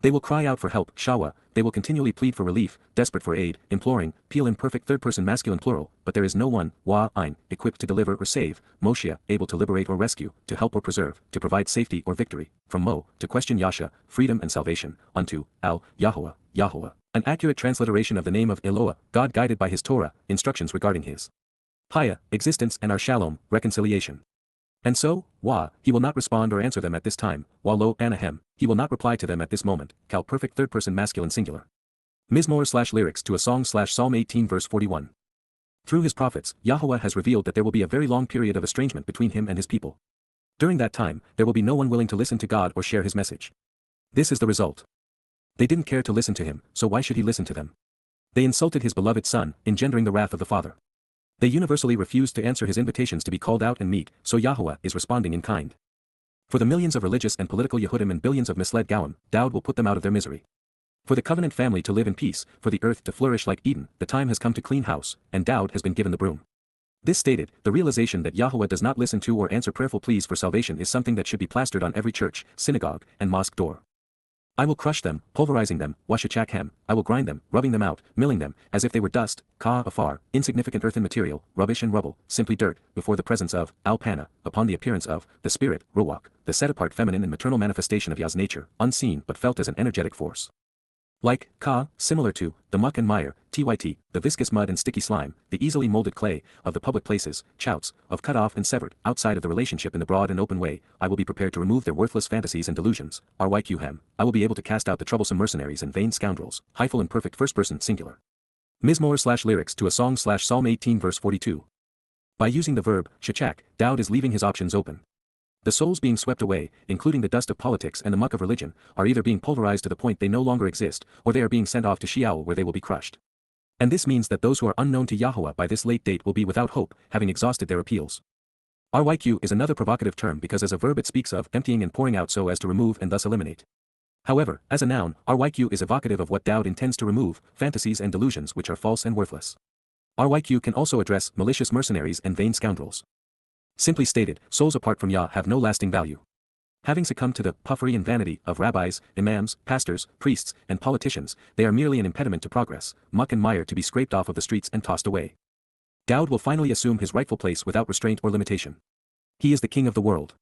They will cry out for help, shawa, they will continually plead for relief, desperate for aid, imploring, peel imperfect third-person masculine plural, but there is no one, equipped to deliver or save, Moshiach, able to liberate or rescue, to help or preserve, to provide safety or victory, from Mo, to question Yasha, freedom and salvation, unto, Yahowah, Yahowah, an accurate transliteration of the name of Eloah, God guided by his Torah, instructions regarding his Haya, existence and our Shalom, reconciliation. And so, he will not respond or answer them at this time, lo anahem, he will not reply to them at this moment, Cal perfect third person masculine singular. Mizmor/lyrics to a song/Psalm 18 verse 41. Through his prophets, Yahowah has revealed that there will be a very long period of estrangement between him and his people. During that time, there will be no one willing to listen to God or share his message. This is the result. They didn't care to listen to him, so why should he listen to them? They insulted his beloved Son, engendering the wrath of the Father. They universally refused to answer his invitations to be called out and meet, so Yahowah is responding in kind. For the millions of religious and political Yehudim and billions of misled Gawim, Dowd will put them out of their misery. For the covenant family to live in peace, for the earth to flourish like Eden, the time has come to clean house, and Dowd has been given the broom. This stated, the realization that Yahowah does not listen to or answer prayerful pleas for salvation is something that should be plastered on every church, synagogue, and mosque door. I will crush them, pulverizing them, washachakhem, I will grind them, rubbing them out, milling them, as if they were dust, afar, insignificant earthen material, rubbish and rubble, simply dirt, before the presence of, Al-Pana, upon the appearance of, the Spirit, Ruach, the set-apart feminine and maternal manifestation of Yah's nature, unseen but felt as an energetic force. Like, similar to, the muck and mire, tyt, the viscous mud and sticky slime, the easily molded clay, of the public places, chouts, of cut off and severed, outside of the relationship in the broad and open way, I will be prepared to remove their worthless fantasies and delusions, ryqhem, I will be able to cast out the troublesome mercenaries and vain scoundrels, hyphal imperfect first person singular. Mizmor/lyrics to a song/Psalm 18 verse 42. By using the verb, shachak, Dowd is leaving his options open. The souls being swept away, including the dust of politics and the muck of religion, are either being pulverized to the point they no longer exist, or they are being sent off to Sheol where they will be crushed. And this means that those who are unknown to Yahowah by this late date will be without hope, having exhausted their appeals. Ryq is another provocative term because as a verb it speaks of emptying and pouring out so as to remove and thus eliminate. However, as a noun, Ryq is evocative of what Dowd intends to remove, fantasies and delusions which are false and worthless. Ryq can also address malicious mercenaries and vain scoundrels. Simply stated, souls apart from Yah have no lasting value. Having succumbed to the puffery and vanity of rabbis, imams, pastors, priests, and politicians, they are merely an impediment to progress, muck and mire to be scraped off of the streets and tossed away. Dowd will finally assume his rightful place without restraint or limitation. He is the king of the world.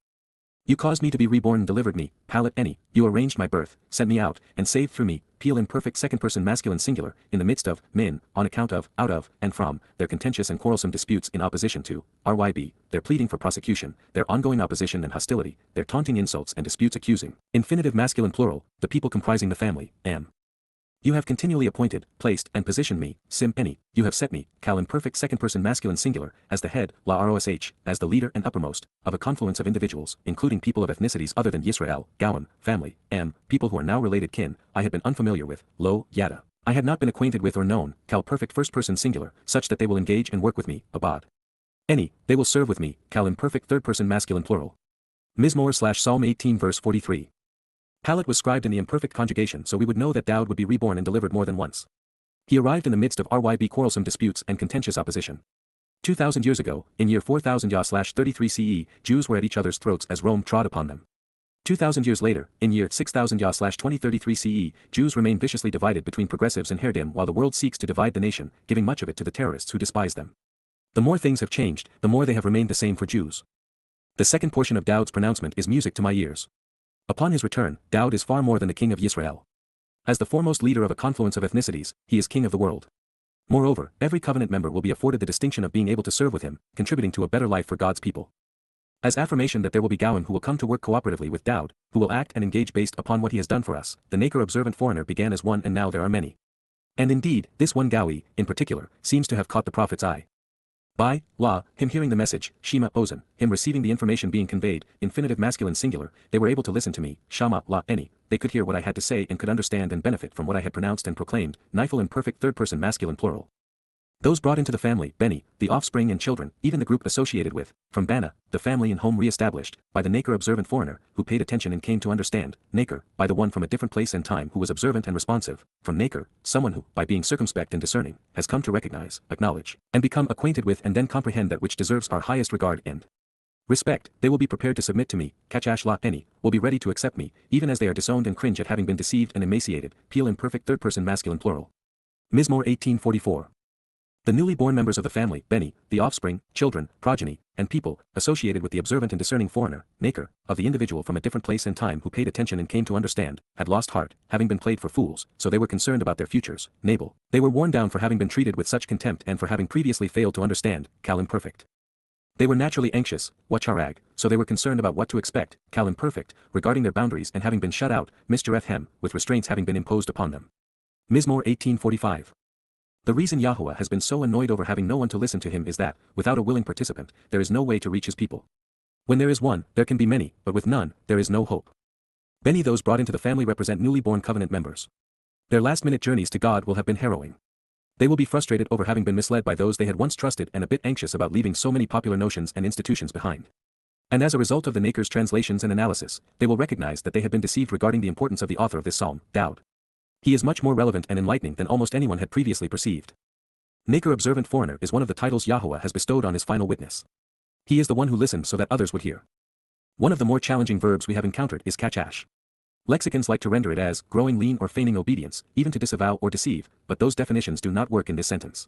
You caused me to be reborn and delivered me, Palat Eni, you arranged my birth, sent me out, and saved through me, Peel imperfect second person masculine singular, in the midst of, min, on account of, out of, and from, their contentious and quarrelsome disputes in opposition to, ryb, their pleading for prosecution, their ongoing opposition and hostility, their taunting insults and disputes accusing, infinitive masculine plural, the people comprising the family, am. You have continually appointed, placed, and positioned me, sim eni, you have set me, kal in perfect second person masculine singular, as the head, la rosh, as the leader and uppermost, of a confluence of individuals, including people of ethnicities other than Yisrael, Gowan, family, people who are now related kin, I had been unfamiliar with, lo, Yada. I had not been acquainted with or known, kal perfect first person singular, such that they will engage and work with me, abad. Any, they will serve with me, kal imperfect third person masculine plural. Mizmor/Psalm 18 verse 43. Palat was scribed in the imperfect conjugation so we would know that Daud would be reborn and delivered more than once. He arrived in the midst of RYB quarrelsome disputes and contentious opposition. 2,000 years ago, in year 4000 Yah/33 CE, Jews were at each other's throats as Rome trod upon them. 2,000 years later, in year 6000 Yah/2033 CE, Jews remain viciously divided between progressives and Haredim while the world seeks to divide the nation, giving much of it to the terrorists who despise them. The more things have changed, the more they have remained the same for Jews. The second portion of Daud's pronouncement is music to my ears. Upon his return, Daud is far more than the king of Yisrael. As the foremost leader of a confluence of ethnicities, he is king of the world. Moreover, every covenant member will be afforded the distinction of being able to serve with him, contributing to a better life for God's people. As affirmation that there will be Gowan who will come to work cooperatively with Daud, who will act and engage based upon what he has done for us, the Nakar observant foreigner began as one and now there are many. And indeed, this one Gawi, in particular, seems to have caught the prophet's eye. By, la, him hearing the message, Shema Ozen, him receiving the information being conveyed, infinitive masculine singular, they were able to listen to me, Shama, la, any, they could hear what I had to say and could understand and benefit from what I had pronounced and proclaimed, Nifel in perfect third person masculine plural. Those brought into the family, Beni, the offspring and children, even the group associated with, from Bana, the family and home re-established, by the Nakar observant foreigner, who paid attention and came to understand, Nakar, by the one from a different place and time who was observant and responsive, from Nakar, someone who, by being circumspect and discerning, has come to recognize, acknowledge, and become acquainted with and then comprehend that which deserves our highest regard and respect, they will be prepared to submit to me, Kachash la any, will be ready to accept me, even as they are disowned and cringe at having been deceived and emaciated, Peel in perfect third person masculine plural. Mizmor 1844. The newly born members of the family, Beni, the offspring, children, progeny, and people, associated with the observant and discerning foreigner, Nakar, of the individual from a different place and time who paid attention and came to understand, had lost heart, having been played for fools, so they were concerned about their futures, Nabal. They were worn down for having been treated with such contempt and for having previously failed to understand, Kal imperfect. They were naturally anxious, Wacharag, so they were concerned about what to expect, Kal imperfect, regarding their boundaries and having been shut out, Misjereth Hem, with restraints having been imposed upon them. Mizmor 1845. The reason Yahowah has been so annoyed over having no one to listen to him is that, without a willing participant, there is no way to reach his people. When there is one, there can be many, but with none, there is no hope. Beni those brought into the family represent newly born covenant members. Their last-minute journeys to God will have been harrowing. They will be frustrated over having been misled by those they had once trusted and a bit anxious about leaving so many popular notions and institutions behind. And as a result of the Nakar's translations and analysis, they will recognize that they had been deceived regarding the importance of the author of this psalm, Daud. He is much more relevant and enlightening than almost anyone had previously perceived. Nakar observant foreigner is one of the titles Yahowah has bestowed on his final witness. He is the one who listened so that others would hear. One of the more challenging verbs we have encountered is kachash. Lexicons like to render it as growing lean or feigning obedience, even to disavow or deceive, but those definitions do not work in this sentence.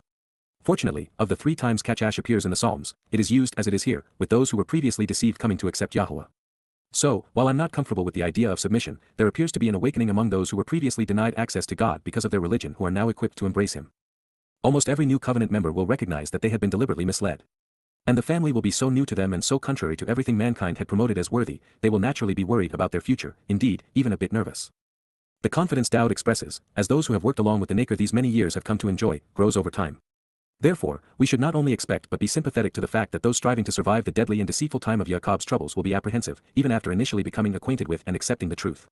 Fortunately, of the 3 times kachash appears in the Psalms, it is used as it is here, with those who were previously deceived coming to accept Yahowah. So, while I'm not comfortable with the idea of submission, there appears to be an awakening among those who were previously denied access to God because of their religion who are now equipped to embrace Him. Almost every new covenant member will recognize that they had been deliberately misled. And the family will be so new to them and so contrary to everything mankind had promoted as worthy, they will naturally be worried about their future, indeed, even a bit nervous. The confidence Daud expresses, as those who have worked along with the Nakar these many years have come to enjoy, grows over time. Therefore, we should not only expect but be sympathetic to the fact that those striving to survive the deadly and deceitful time of Jacob's troubles will be apprehensive, even after initially becoming acquainted with and accepting the truth.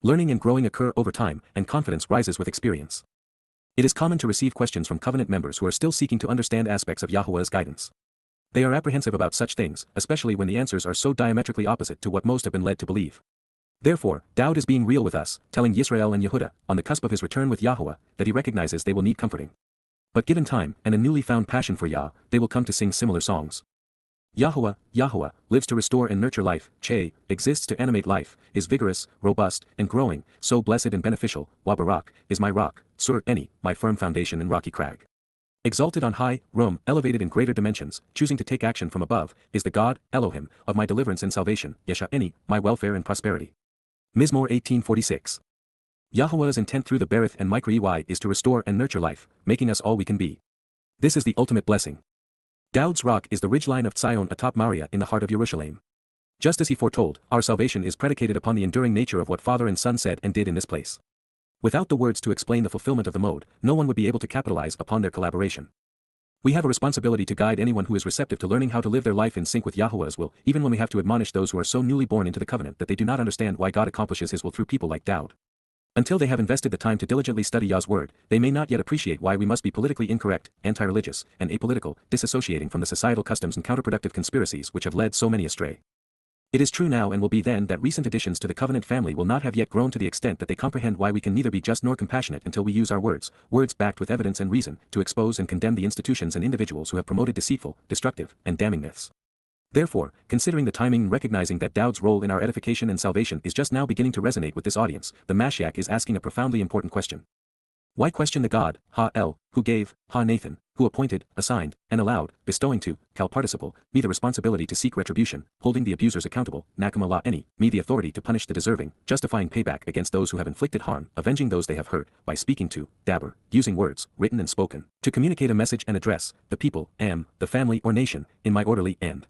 Learning and growing occur over time, and confidence rises with experience. It is common to receive questions from covenant members who are still seeking to understand aspects of Yahowah's guidance. They are apprehensive about such things, especially when the answers are so diametrically opposite to what most have been led to believe. Therefore, Daud is being real with us, telling Yisrael and Yehudah, on the cusp of his return with Yahowah, that he recognizes they will need comforting. But given time, and a newly found passion for Yah, they will come to sing similar songs. Yahowah, Yahowah, lives to restore and nurture life, Che, exists to animate life, is vigorous, robust, and growing, so blessed and beneficial, Wabarak, is my rock, Sur Eni, my firm foundation and rocky crag. Exalted on high, Rum, elevated in greater dimensions, choosing to take action from above, is the God, Elohim, of my deliverance and salvation, Yesha Eni, my welfare and prosperity. Mizmor 1846. Yahowah's intent through the Berith and Micro-EY is to restore and nurture life, making us all we can be. This is the ultimate blessing. Daud's rock is the ridgeline of Tzion atop Moriah in the heart of Jerusalem. Just as he foretold, our salvation is predicated upon the enduring nature of what Father and Son said and did in this place. Without the words to explain the fulfillment of the mode, no one would be able to capitalize upon their collaboration. We have a responsibility to guide anyone who is receptive to learning how to live their life in sync with Yahowah's will, even when we have to admonish those who are so newly born into the covenant that they do not understand why God accomplishes his will through people like Dowd. Until they have invested the time to diligently study Yah's word, they may not yet appreciate why we must be politically incorrect, anti-religious, and apolitical, disassociating from the societal customs and counterproductive conspiracies which have led so many astray. It is true now and will be then that recent additions to the covenant family will not have yet grown to the extent that they comprehend why we can neither be just nor compassionate until we use our words backed with evidence and reason, to expose and condemn the institutions and individuals who have promoted deceitful, destructive, and damning myths. Therefore, considering the timing and recognizing that Dowd's role in our edification and salvation is just now beginning to resonate with this audience, the Mashyach is asking a profoundly important question. Why question the God, Ha-El, who gave, Ha-Nathan, who appointed, assigned, and allowed, bestowing to, cal participle, me the responsibility to seek retribution, holding the abusers accountable, Nakam Allah any, me the authority to punish the deserving, justifying payback against those who have inflicted harm, avenging those they have hurt, by speaking to, dabber, using words, written and spoken, to communicate a message and address, the people, the family or nation, in my orderly and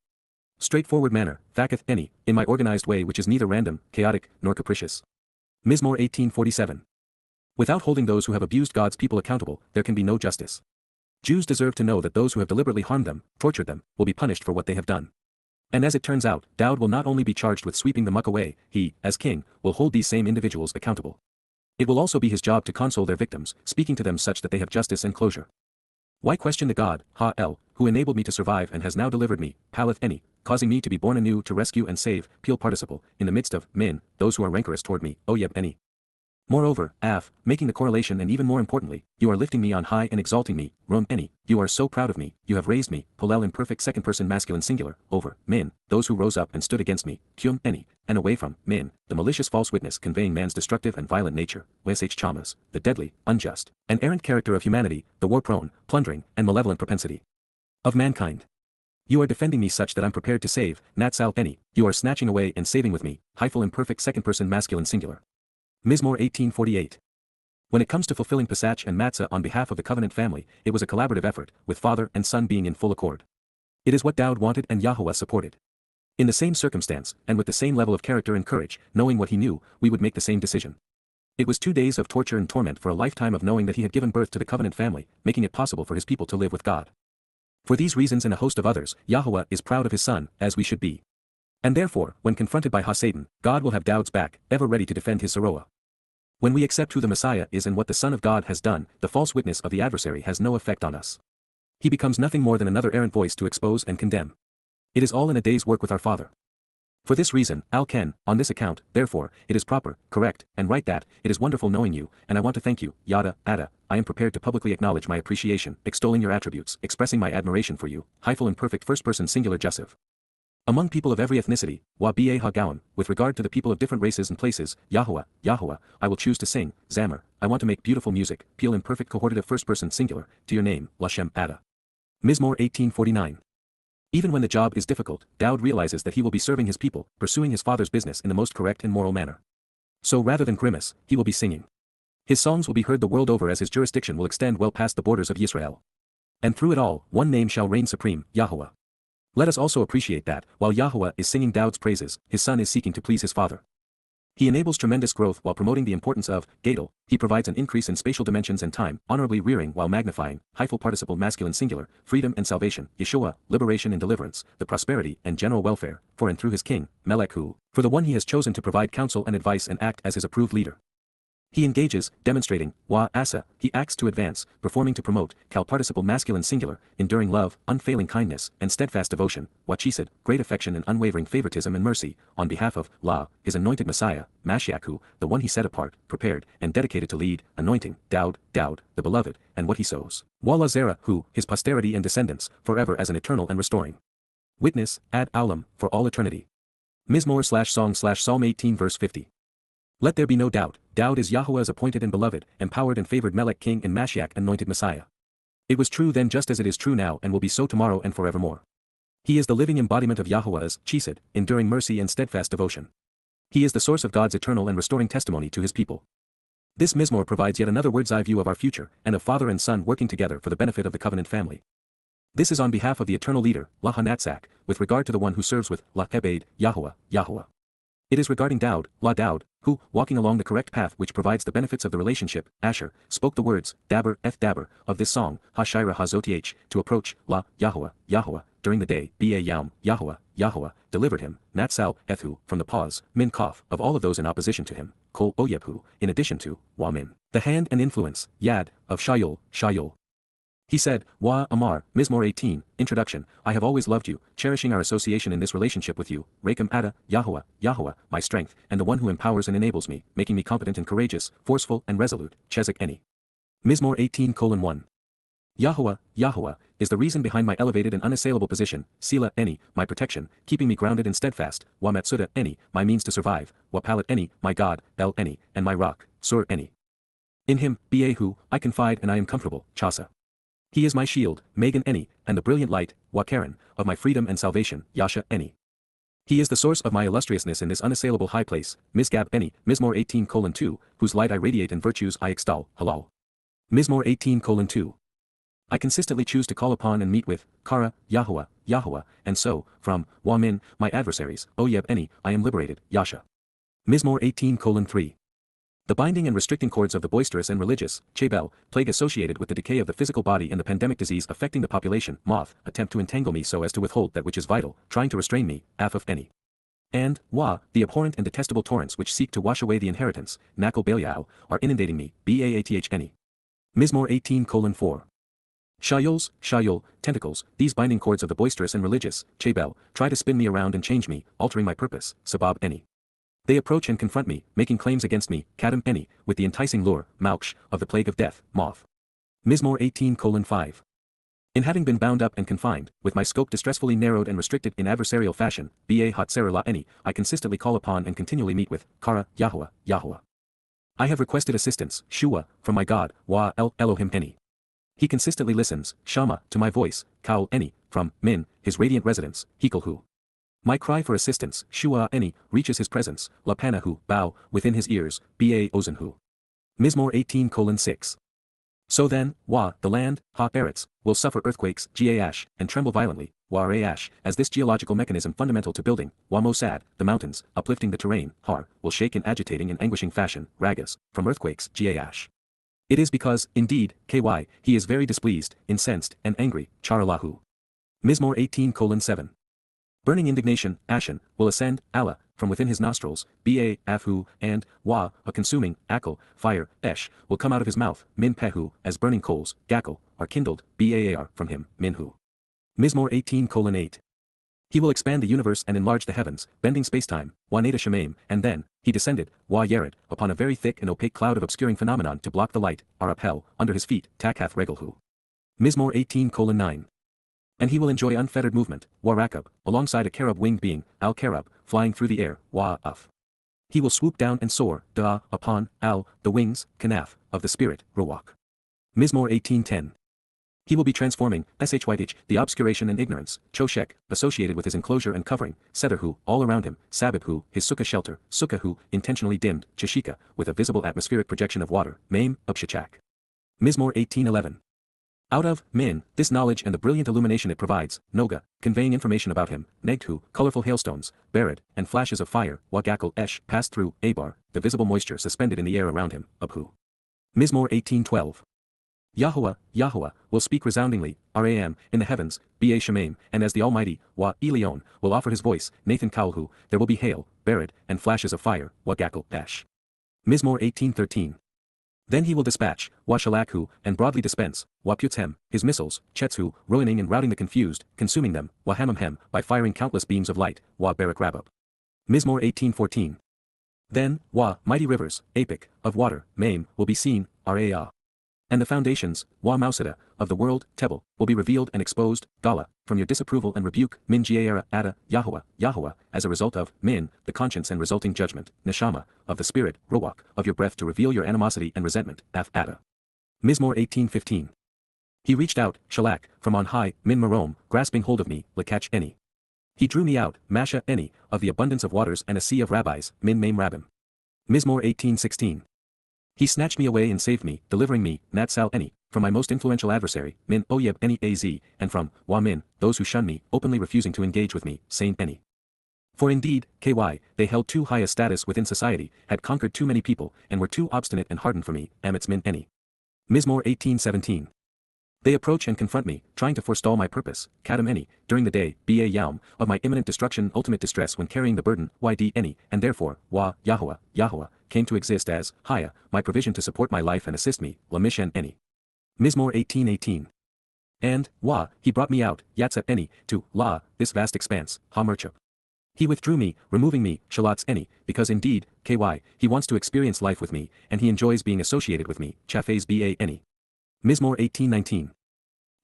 straightforward manner, thaketh any, in my organized way which is neither random, chaotic, nor capricious. Mizmor 1847. Without holding those who have abused God's people accountable, there can be no justice. Jews deserve to know that those who have deliberately harmed them, tortured them, will be punished for what they have done. And as it turns out, Dowd will not only be charged with sweeping the muck away, he, as king, will hold these same individuals accountable. It will also be his job to console their victims, speaking to them such that they have justice and closure. Why question the God, Ha-El, who enabled me to survive and has now delivered me, Paleth any, causing me to be born anew to rescue and save, Peel participle, in the midst of, min, those who are rancorous toward me, Oyeb any. Moreover, making the correlation and even more importantly, you are lifting me on high and exalting me, Rum any, you are so proud of me, you have raised me, Polel imperfect second person masculine singular, over, min, those who rose up and stood against me, Kyum any, and away from, min, the malicious false witness conveying man's destructive and violent nature, Wsh chamas, the deadly, unjust, and errant character of humanity, the war-prone, plundering, and malevolent propensity of mankind. You are defending me such that I'm prepared to save, Natsal any, you are snatching away and saving with me, Hyphal imperfect second person masculine singular. Mizmor 1848. When it comes to fulfilling Pesach and Matzah on behalf of the covenant family, it was a collaborative effort, with father and son being in full accord. It is what Dowd wanted and Yahowah supported. In the same circumstance, and with the same level of character and courage, knowing what he knew, we would make the same decision. It was 2 days of torture and torment for a lifetime of knowing that he had given birth to the covenant family, making it possible for his people to live with God. For these reasons and a host of others, Yahowah is proud of his son, as we should be. And therefore, when confronted by Ha-Satan, God will have Dowd's back, ever ready to defend his Towrah. When we accept who the Messiah is and what the Son of God has done, the false witness of the adversary has no effect on us. He becomes nothing more than another errant voice to expose and condemn. It is all in a day's work with our Father. For this reason, Al-Ken, on this account, therefore, it is proper, correct, and right that, it is wonderful knowing you, and I want to thank you, Yada, Yahowah, I am prepared to publicly acknowledge my appreciation, extolling your attributes, expressing my admiration for you, Hyphal imperfect first person singular Joseph. Among people of every ethnicity, Wa-Ba Ha-Gowan, with regard to the people of different races and places, Yahowah, I will choose to sing, Zammer, I want to make beautiful music, Peel imperfect cohortative first person singular, to your name, Lashem Ada. Mizmor 1849. Even when the job is difficult, Dowd realizes that he will be serving his people, pursuing his father's business in the most correct and moral manner. So rather than grimace, he will be singing. His songs will be heard the world over as his jurisdiction will extend well past the borders of Israel. And through it all, one name shall reign supreme, Yahowah. Let us also appreciate that, while Yahowah is singing Dowd's praises, his son is seeking to please his father. He enables tremendous growth while promoting the importance of, Gadol, he provides an increase in spatial dimensions and time, honorably rearing while magnifying, Hyphal participle masculine singular, freedom and salvation, Yeshua, liberation and deliverance, the prosperity and general welfare, for and through his king, Melech who, for the one he has chosen to provide counsel and advice and act as his approved leader. He engages, demonstrating, Asa, he acts to advance, performing to promote, cal participle masculine singular, enduring love, unfailing kindness, and steadfast devotion, Wachisad, great affection and unwavering favoritism and mercy, on behalf of, his anointed Messiah, Mashyach who, the one he set apart, prepared, and dedicated to lead, anointing, Dowd, the beloved, and what he sows. Walla Zerah who, his posterity and descendants, forever as an eternal and restoring witness, ad aulam, for all eternity. Mizmor/Song/Psalm 18 verse 50. Let there be no doubt, Dowd is Yahowah's appointed and beloved, empowered and favored Melech king and Mashyach anointed Messiah. It was true then just as it is true now and will be so tomorrow and forevermore. He is the living embodiment of Yahowah's, Chesed, enduring mercy and steadfast devotion. He is the source of God's eternal and restoring testimony to his people. This Mizmor provides yet another word's eye view of our future, and of father and son working together for the benefit of the covenant family. This is on behalf of the eternal leader, Lahanatzak, with regard to the one who serves with, Ebed, Yahowah. It is regarding Daud, La Daud, who, walking along the correct path which provides the benefits of the relationship, Asher, spoke the words, Daber, Daber, of this song, Hashira Hazoth, to approach, La, Yahowah, Yahowah, during the day, Ba Yam, Yahowah, Yahowah, delivered him, Natsal, Ethu, from the pause, Min Kof, of all of those in opposition to him, Kol Oyebhu, in addition to, Wamin, the hand and influence, Yad, of Shayol, Shayol. He said, Wa Amar, Mizmor 18, Introduction, I have always loved you, cherishing our association in this relationship with you, Rekem Ada, Yahowah, Yahowah, my strength, and the one who empowers and enables me, making me competent and courageous, forceful and resolute, Chezek Eni. Mizmor 18:1. Yahowah, Yahowah, is the reason behind my elevated and unassailable position, Sila Eni, my protection, keeping me grounded and steadfast, Wa Matsuda Eni, my means to survive, Wa Palat Eni, my God, El Eni, and my rock, Sur Eni. In him, Behu, I confide and I am comfortable, Chasa. He is my shield, Megan Eni, and the brilliant light, Wakaren, of my freedom and salvation, Yasha Eni. He is the source of my illustriousness in this unassailable high place, Mizgab Eni, Mizmor 18:2, whose light I radiate and virtues I extol, Halal. Mizmor 18:2. I consistently choose to call upon and meet with, Kara, Yahowah, Yahowah, and so, from, Wamin, my adversaries, Oyeb Eni, I am liberated, Yasha. Mizmor 18:3. The binding and restricting cords of the boisterous and religious, Babel, plague associated with the decay of the physical body and the pandemic disease affecting the population, Moth, attempt to entangle me so as to withhold that which is vital, trying to restrain me, Af of Eni. And, Wa, the abhorrent and detestable torrents which seek to wash away the inheritance, Nakal Belial, are inundating me, Baath Eni. Mizmor 18:4. Shayol, tentacles, these binding cords of the boisterous and religious, Babel, try to spin me around and change me, altering my purpose, Sabab Eni. They approach and confront me, making claims against me, Kadam Eni, with the enticing lure, Mauksh, of the plague of death, Moth. Mizmor 18:5. In having been bound up and confined, with my scope distressfully narrowed and restricted in adversarial fashion, Ba Hatser La Eni, I consistently call upon and continually meet with, Kara, Yahowah, Yahowah. I have requested assistance, Shua, from my God, Wa El Elohim Eni. He consistently listens, Shama, to my voice, Kaul Eni, from, Min, his radiant residence, Hikalhu. My cry for assistance, Shua Eni, reaches his presence, Lapanahu, bow, within his ears, Ba Ozenhu. Mizmor 18:6. So then, Wa, the land, Ha Eretz, will suffer earthquakes, Gaash, and tremble violently, Wa Reash, as this geological mechanism fundamental to building, Wa Mosad, the mountains, uplifting the terrain, Har, will shake in agitating and anguishing fashion, Ragas, from earthquakes, Gaash. It is because, indeed, Ky, he is very displeased, incensed, and angry, Charalahu. Mizmor 18:7. Burning indignation, Ashen, will ascend, Allah, from within his nostrils, Ba, Afhu, and, Wa, a consuming, Akal, fire, Esh, will come out of his mouth, Min Pehu, as burning coals, Gakal, are kindled, Baar, from him, Minhu. Mizmor 18:8. He will expand the universe and enlarge the heavens, bending spacetime, Wa Nada Shemaim, and then, he descended, Wa Yered, upon a very thick and opaque cloud of obscuring phenomenon to block the light, Arapel, under his feet, Takath Regelhu. Mizmor 18:9. And he will enjoy unfettered movement, Wa Rakab, alongside a cherub-winged being, Al-Kerub, flying through the air, Wa Uf. He will swoop down and soar, Da, upon, Al, the wings, Kanaf, of the spirit, Ruach. Mizmor 18:10. He will be transforming, Shyth, the obscuration and ignorance, Choshek, associated with his enclosure and covering, Setherhu, all around him, Sabibhu, his sukkah shelter, Sukkahu, intentionally dimmed, Chashika, with a visible atmospheric projection of water, Maim, Upshachak. Mizmor 18:11. Out of, Min, this knowledge and the brilliant illumination it provides, Noga, conveying information about him, Negtu, colorful hailstones, Barid, and flashes of fire, Wagakal Esh, passed through, Abar, the visible moisture suspended in the air around him, Abhu. Mizmor 18:12. Yahowah, Yahowah, will speak resoundingly, Ram, in the heavens, Ba Shemaim, and as the Almighty, Wa Elion, will offer his voice, Nathan Kaulhu, there will be hail, Barid, and flashes of fire, Wagakal Esh. Mizmor 18:13. Then he will dispatch, Wa Shalakhu, and broadly dispense, Wa Puthem, his missiles, Chetsu, ruining and routing the confused, consuming them, Wa Hamamhem, by firing countless beams of light, Wa Barak Rabab. Mizmor 18:14. Then, Wa, mighty rivers, Apik, of water, Maim, will be seen, Raa. And the foundations, Wa Mausada, of the world, Tebel, will be revealed and exposed, Gala, from your disapproval and rebuke, Min Giera, Ada, Yahowah, Yahowah, as a result of, Min, the conscience and resulting judgment, Neshama, of the spirit, Ruach, of your breath to reveal your animosity and resentment, Af Ada. Mizmor 18:15. He reached out, Shalak, from on high, Min Marom, grasping hold of me, Lakach Eni. He drew me out, Masha Eni, of the abundance of waters and a sea of rabbis, Min Maim Rabbim. Mizmor 18:16. He snatched me away and saved me, delivering me, Natsal Eni, from my most influential adversary, Min Oyeb Eni Az, and from, Wa Min, those who shun me, openly refusing to engage with me, Saint Eni. For indeed, they held too high a status within society, had conquered too many people, and were too obstinate and hardened for me, Amitz min any. Mizmor 18:17. They approach and confront me, trying to forestall my purpose, Kadam any, during the day, Ba Yaum, of my imminent destruction, ultimate distress when carrying the burden, Yd any, and therefore, Yahowah, came to exist as, Haya, my provision to support my life and assist me, Lamishen any. Mizmor 18:18. And, he brought me out, Yatsep any, to, this vast expanse, Ha-merchup. He withdrew me, removing me, Shalats any, because indeed, he wants to experience life with me, and he enjoys being associated with me, Chafes Ba any. Mizmor 18:19.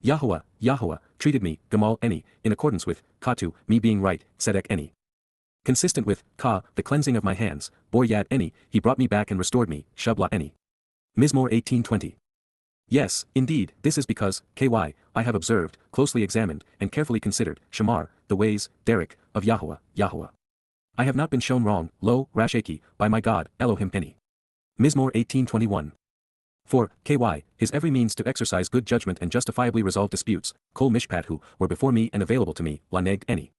Yahowah, treated me, Gamal any, in accordance with, Katu, me being right, Sedek any. Consistent with, the cleansing of my hands, Bor Yad any, he brought me back and restored me, Shubla any. Mizmor 18:20. Yes, indeed, this is because, I have observed, closely examined, and carefully considered, Shamar, the ways, Derek, of Yahowah. I have not been shown wrong, lo, Rashaki, by my God, Elohim any. Mizmor 18:21. For, his every means to exercise good judgment and justifiably resolve disputes, Kol Mishpat who were before me and available to me, Laneg any.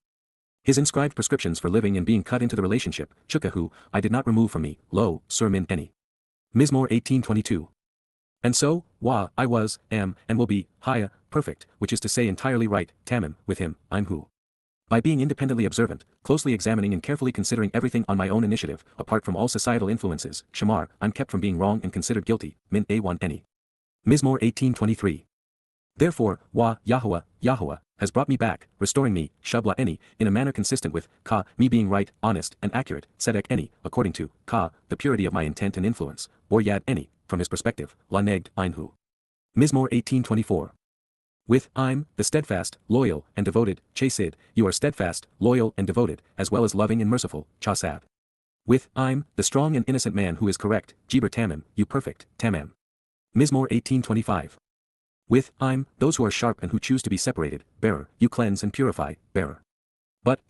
His inscribed prescriptions for living and being cut into the relationship, Chukahu, I did not remove from me, lo, Sur min any. Mizmor 18:22. And so, I was, am, and will be, Haya, perfect, which is to say entirely right, Tamim, with him, I'm who. By being independently observant, closely examining and carefully considering everything on my own initiative, apart from all societal influences, Shamar, I'm kept from being wrong and considered guilty, min A1 any. Mizmor 18:23. Therefore, Yahowah, has brought me back, restoring me, Shubla any, in a manner consistent with, me being right, honest, and accurate, Sedek any, according to, the purity of my intent and influence, Bor Yad any, from his perspective, Lanegd Einhu. Mizmor 18:24. With, I'm, the steadfast, loyal, and devoted, Chesed, you are steadfast, loyal, and devoted, as well as loving and merciful, Chasad. With, I'm, the strong and innocent man who is correct, Jiber Tamim, you perfect, Tamam. Mizmor 18:25. With, I'm, those who are sharp and who choose to be separated, Bearer, you cleanse and purify, Bearer. But,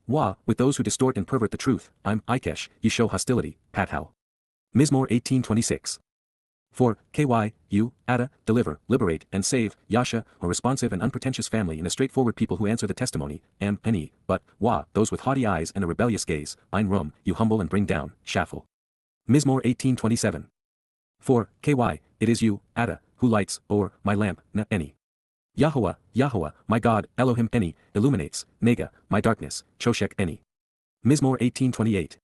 with those who distort and pervert the truth, I'm, Ikesh, you show hostility, Pathau. Mizmor 18:26. For, you, Ada, deliver, liberate, and save, Yasha, a responsive and unpretentious family and a straightforward people who answer the testimony, Am, Penny, but, those with haughty eyes and a rebellious gaze, Ein Rum, you humble and bring down, Shaffle. Mizmor 18:27. For, it is you, Ada, who lights, or, my lamp, Na, any. Yahowah, my God, Elohim any, illuminates, Nega, my darkness, Choshek any. Mizmor 18:28.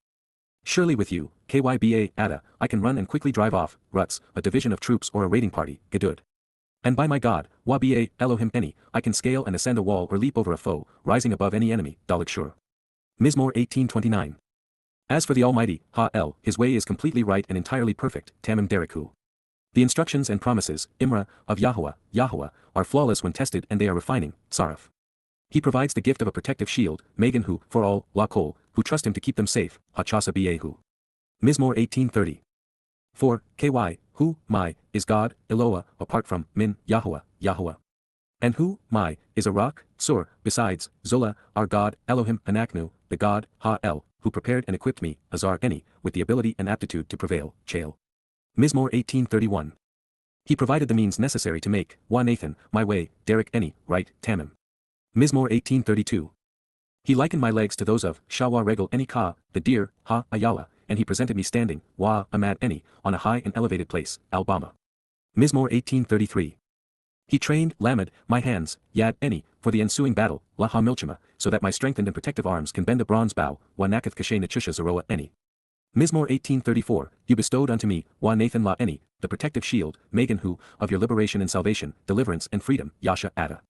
Surely with you, Kyba Ada, I can run and quickly drive off, ruts, a division of troops or a raiding party, Gedud. And by my God, Waba Elohim any, I can scale and ascend a wall or leap over a foe, rising above any enemy, Dalik Shur. Mizmor 18:29. As for the Almighty, Ha-El, his way is completely right and entirely perfect, Tamim Dereku. The instructions and promises, Imra, of Yahowah, are flawless when tested and they are refining, Saraf. He provides the gift of a protective shield, Megan who, for all, Lakol, who trust him to keep them safe, Hachasa Bahu. Mizmor 18:30. For, who, is God, Eloah, apart from, Min, Yahowah. And who, is a rock, Sur, besides, Zola, our God, Elohim, Anaknu, the God, Ha-El, who prepared and equipped me, Azar any, with the ability and aptitude to prevail, Chael. Mizmor 18:31. He provided the means necessary to make, Nathan, my way, Derek any, right, Tamim. Mizmor 18:32. He likened my legs to those of, Shawa Regal any Ka, the deer, Ha-Ayala, and he presented me standing, Amad any, on a high and elevated place, Alabama. Mizmor 18:33. He trained, Lamed, my hands, Yad any, for the ensuing battle, Laha Milchama, so that my strengthened and protective arms can bend a bronze bow, Nakath Kashe Nachusha Zeroa any. Mizmor 18:34, you bestowed unto me, Nathan La any, the protective shield, Megan who, of your liberation and salvation, deliverance and freedom, Yasha Ada.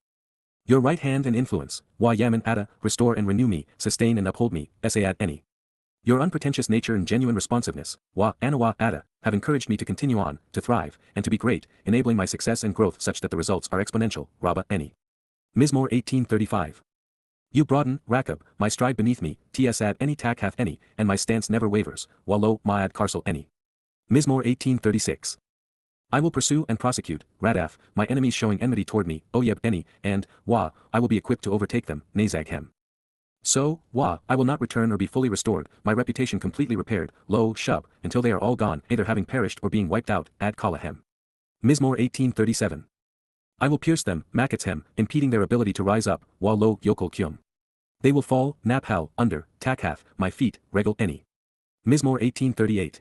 Your right hand and influence, Yaman Ada, restore and renew me, sustain and uphold me, Esayad any. Your unpretentious nature and genuine responsiveness, Anawa Ada, have encouraged me to continue on, to thrive, and to be great, enabling my success and growth such that the results are exponential, Rabba any. Mizmor 18:35. You broaden, Rakab, my stride beneath me, Tsad any tak hath any, and my stance never wavers, Wallo Maad Karsal any. Mizmor 18:36. I will pursue and prosecute, Radaf, my enemies showing enmity toward me, Oyeb any, and, I will be equipped to overtake them, Nazaghem. So, I will not return or be fully restored, my reputation completely repaired, lo, Shub, until they are all gone, either having perished or being wiped out, Ad Kalahem. Mizmor 18:37. I will pierce them, Makathem, impeding their ability to rise up, lo, Yokol Kyum. They will fall, naphal, under, takhath, my feet, regal, any. Mizmor 18:38.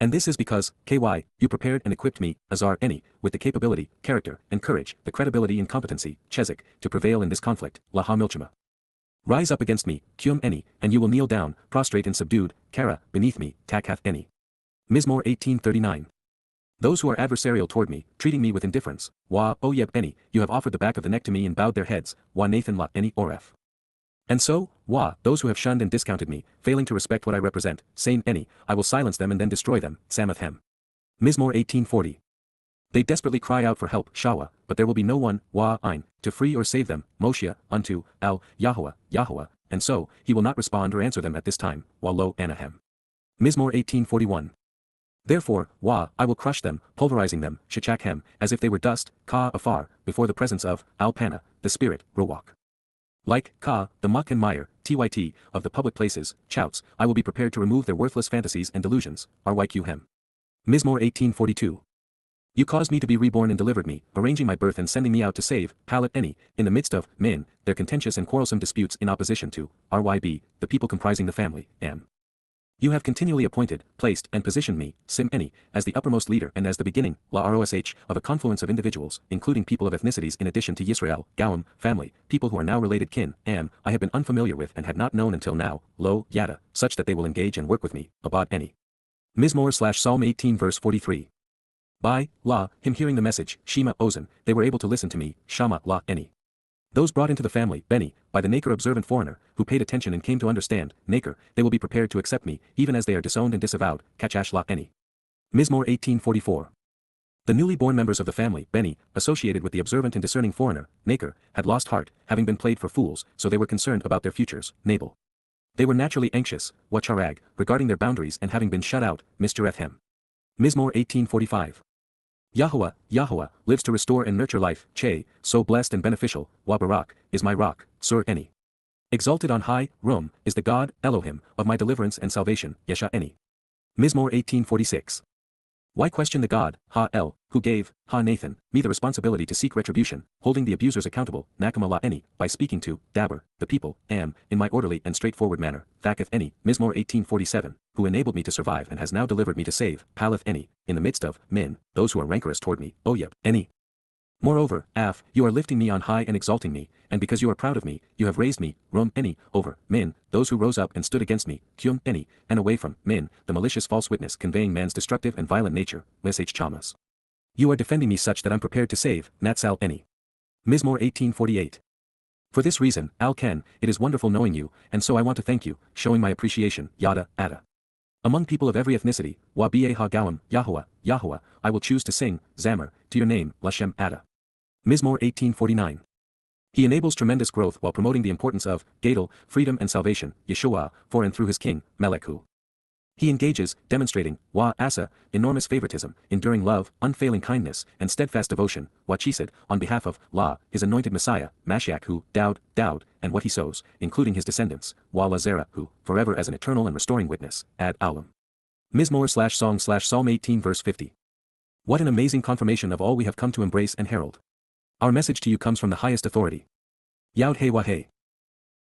And this is because, ky, you prepared and equipped me, azar, any, with the capability, character, and courage, the credibility and competency, chezik, to prevail in this conflict, laha milchama. Rise up against me, kum any, and you will kneel down, prostrate and subdued, kara, beneath me, takhath any. Mizmor 18:39. Those who are adversarial toward me, treating me with indifference, wa, oyeb any, you have offered the back of the neck to me and bowed their heads, wa nathan la any oref. And so, wa, those who have shunned and discounted me, failing to respect what I represent, saying any, I will silence them and then destroy them, Samath hem. Mizmor 18:40. They desperately cry out for help, shawa, but there will be no one, wa, ein, to free or save them, Moshiach, unto, al, Yahowah, Yahowah, and so, he will not respond or answer them at this time, wa lo, anahem. Mizmor 18:41. Therefore, wa, I will crush them, pulverizing them, shachakhem, as if they were dust, ka, afar, before the presence of, al-pana, the spirit, ruach. Like, ka, the muck and mire, tyt, of the public places, chouts, I will be prepared to remove their worthless fantasies and delusions, ryqhem. Mizmor 18:42. You caused me to be reborn and delivered me, arranging my birth and sending me out to save, palat any, in the midst of, min, their contentious and quarrelsome disputes in opposition to, ryb, the people comprising the family, am. You have continually appointed, placed, and positioned me, sim any, as the uppermost leader and as the beginning, la rosh, of a confluence of individuals, including people of ethnicities in addition to Yisrael, Gawam, family, people who are now related kin, am, I have been unfamiliar with and had not known until now, lo, yada, such that they will engage and work with me, abad any. Mizmor/Psalm 18 verse 43. By, la, him hearing the message, shema ozen, they were able to listen to me, shama la any. Those brought into the family, Beni, by the Naker observant foreigner, who paid attention and came to understand, Naker, they will be prepared to accept me, even as they are disowned and disavowed, Kachash la any. Mizmor 18:44. The newly born members of the family, Beni, associated with the observant and discerning foreigner, Naker, had lost heart, having been played for fools, so they were concerned about their futures, Nabal. They were naturally anxious, wacharag, regarding their boundaries and having been shut out, misjerethem. Mizmor 18:45. Yahowah, Yahowah, lives to restore and nurture life, che, so blessed and beneficial, wa barak, is my rock, sur any. Exalted on high, Rum, is the God, Elohim, of my deliverance and salvation, Yesha any. Mizmor 18:46. Why question the God, Ha-El, who gave, Ha-Nathan, me the responsibility to seek retribution, holding the abusers accountable, Nakama la any, by speaking to, Dabber, the people, am, in my orderly and straightforward manner, Thaketh any, Mizmor 18:47, who enabled me to survive and has now delivered me to save, Paleth any, in the midst of, min, those who are rancorous toward me, Oyeb, any. Moreover, Af, you are lifting me on high and exalting me, and because you are proud of me, you have raised me, Rum any, over, min, those who rose up and stood against me, Kyum any, and away from, min, the malicious false witness conveying man's destructive and violent nature, Msh chamas. You are defending me such that I'm prepared to save, Natsal any. Mizmor 18:48. For this reason, Al-Ken, it is wonderful knowing you, and so I want to thank you, showing my appreciation, Yada, Ada. Among people of every ethnicity, Wa Ba Ha-Gawam, Yahowah, Yahowah, I will choose to sing, Zamar, to your name, Lashem Ada. Mizmor 18:49. He enables tremendous growth while promoting the importance of, Gadol, freedom and salvation, Yeshua, for and through his king, Melekhu. He engages, demonstrating, Wa Asa, enormous favoritism, enduring love, unfailing kindness, and steadfast devotion, Wa Chesed, on behalf of, La, his anointed Messiah, Mashyach who, Dowd, and what he sows, including his descendants, Wa Lazera who, forever as an eternal and restoring witness, Ad Alam. Mizmor/Song/Psalm 18 verse 50. What an amazing confirmation of all we have come to embrace and herald. Our message to you comes from the highest authority. Yod Hey Wah Hey.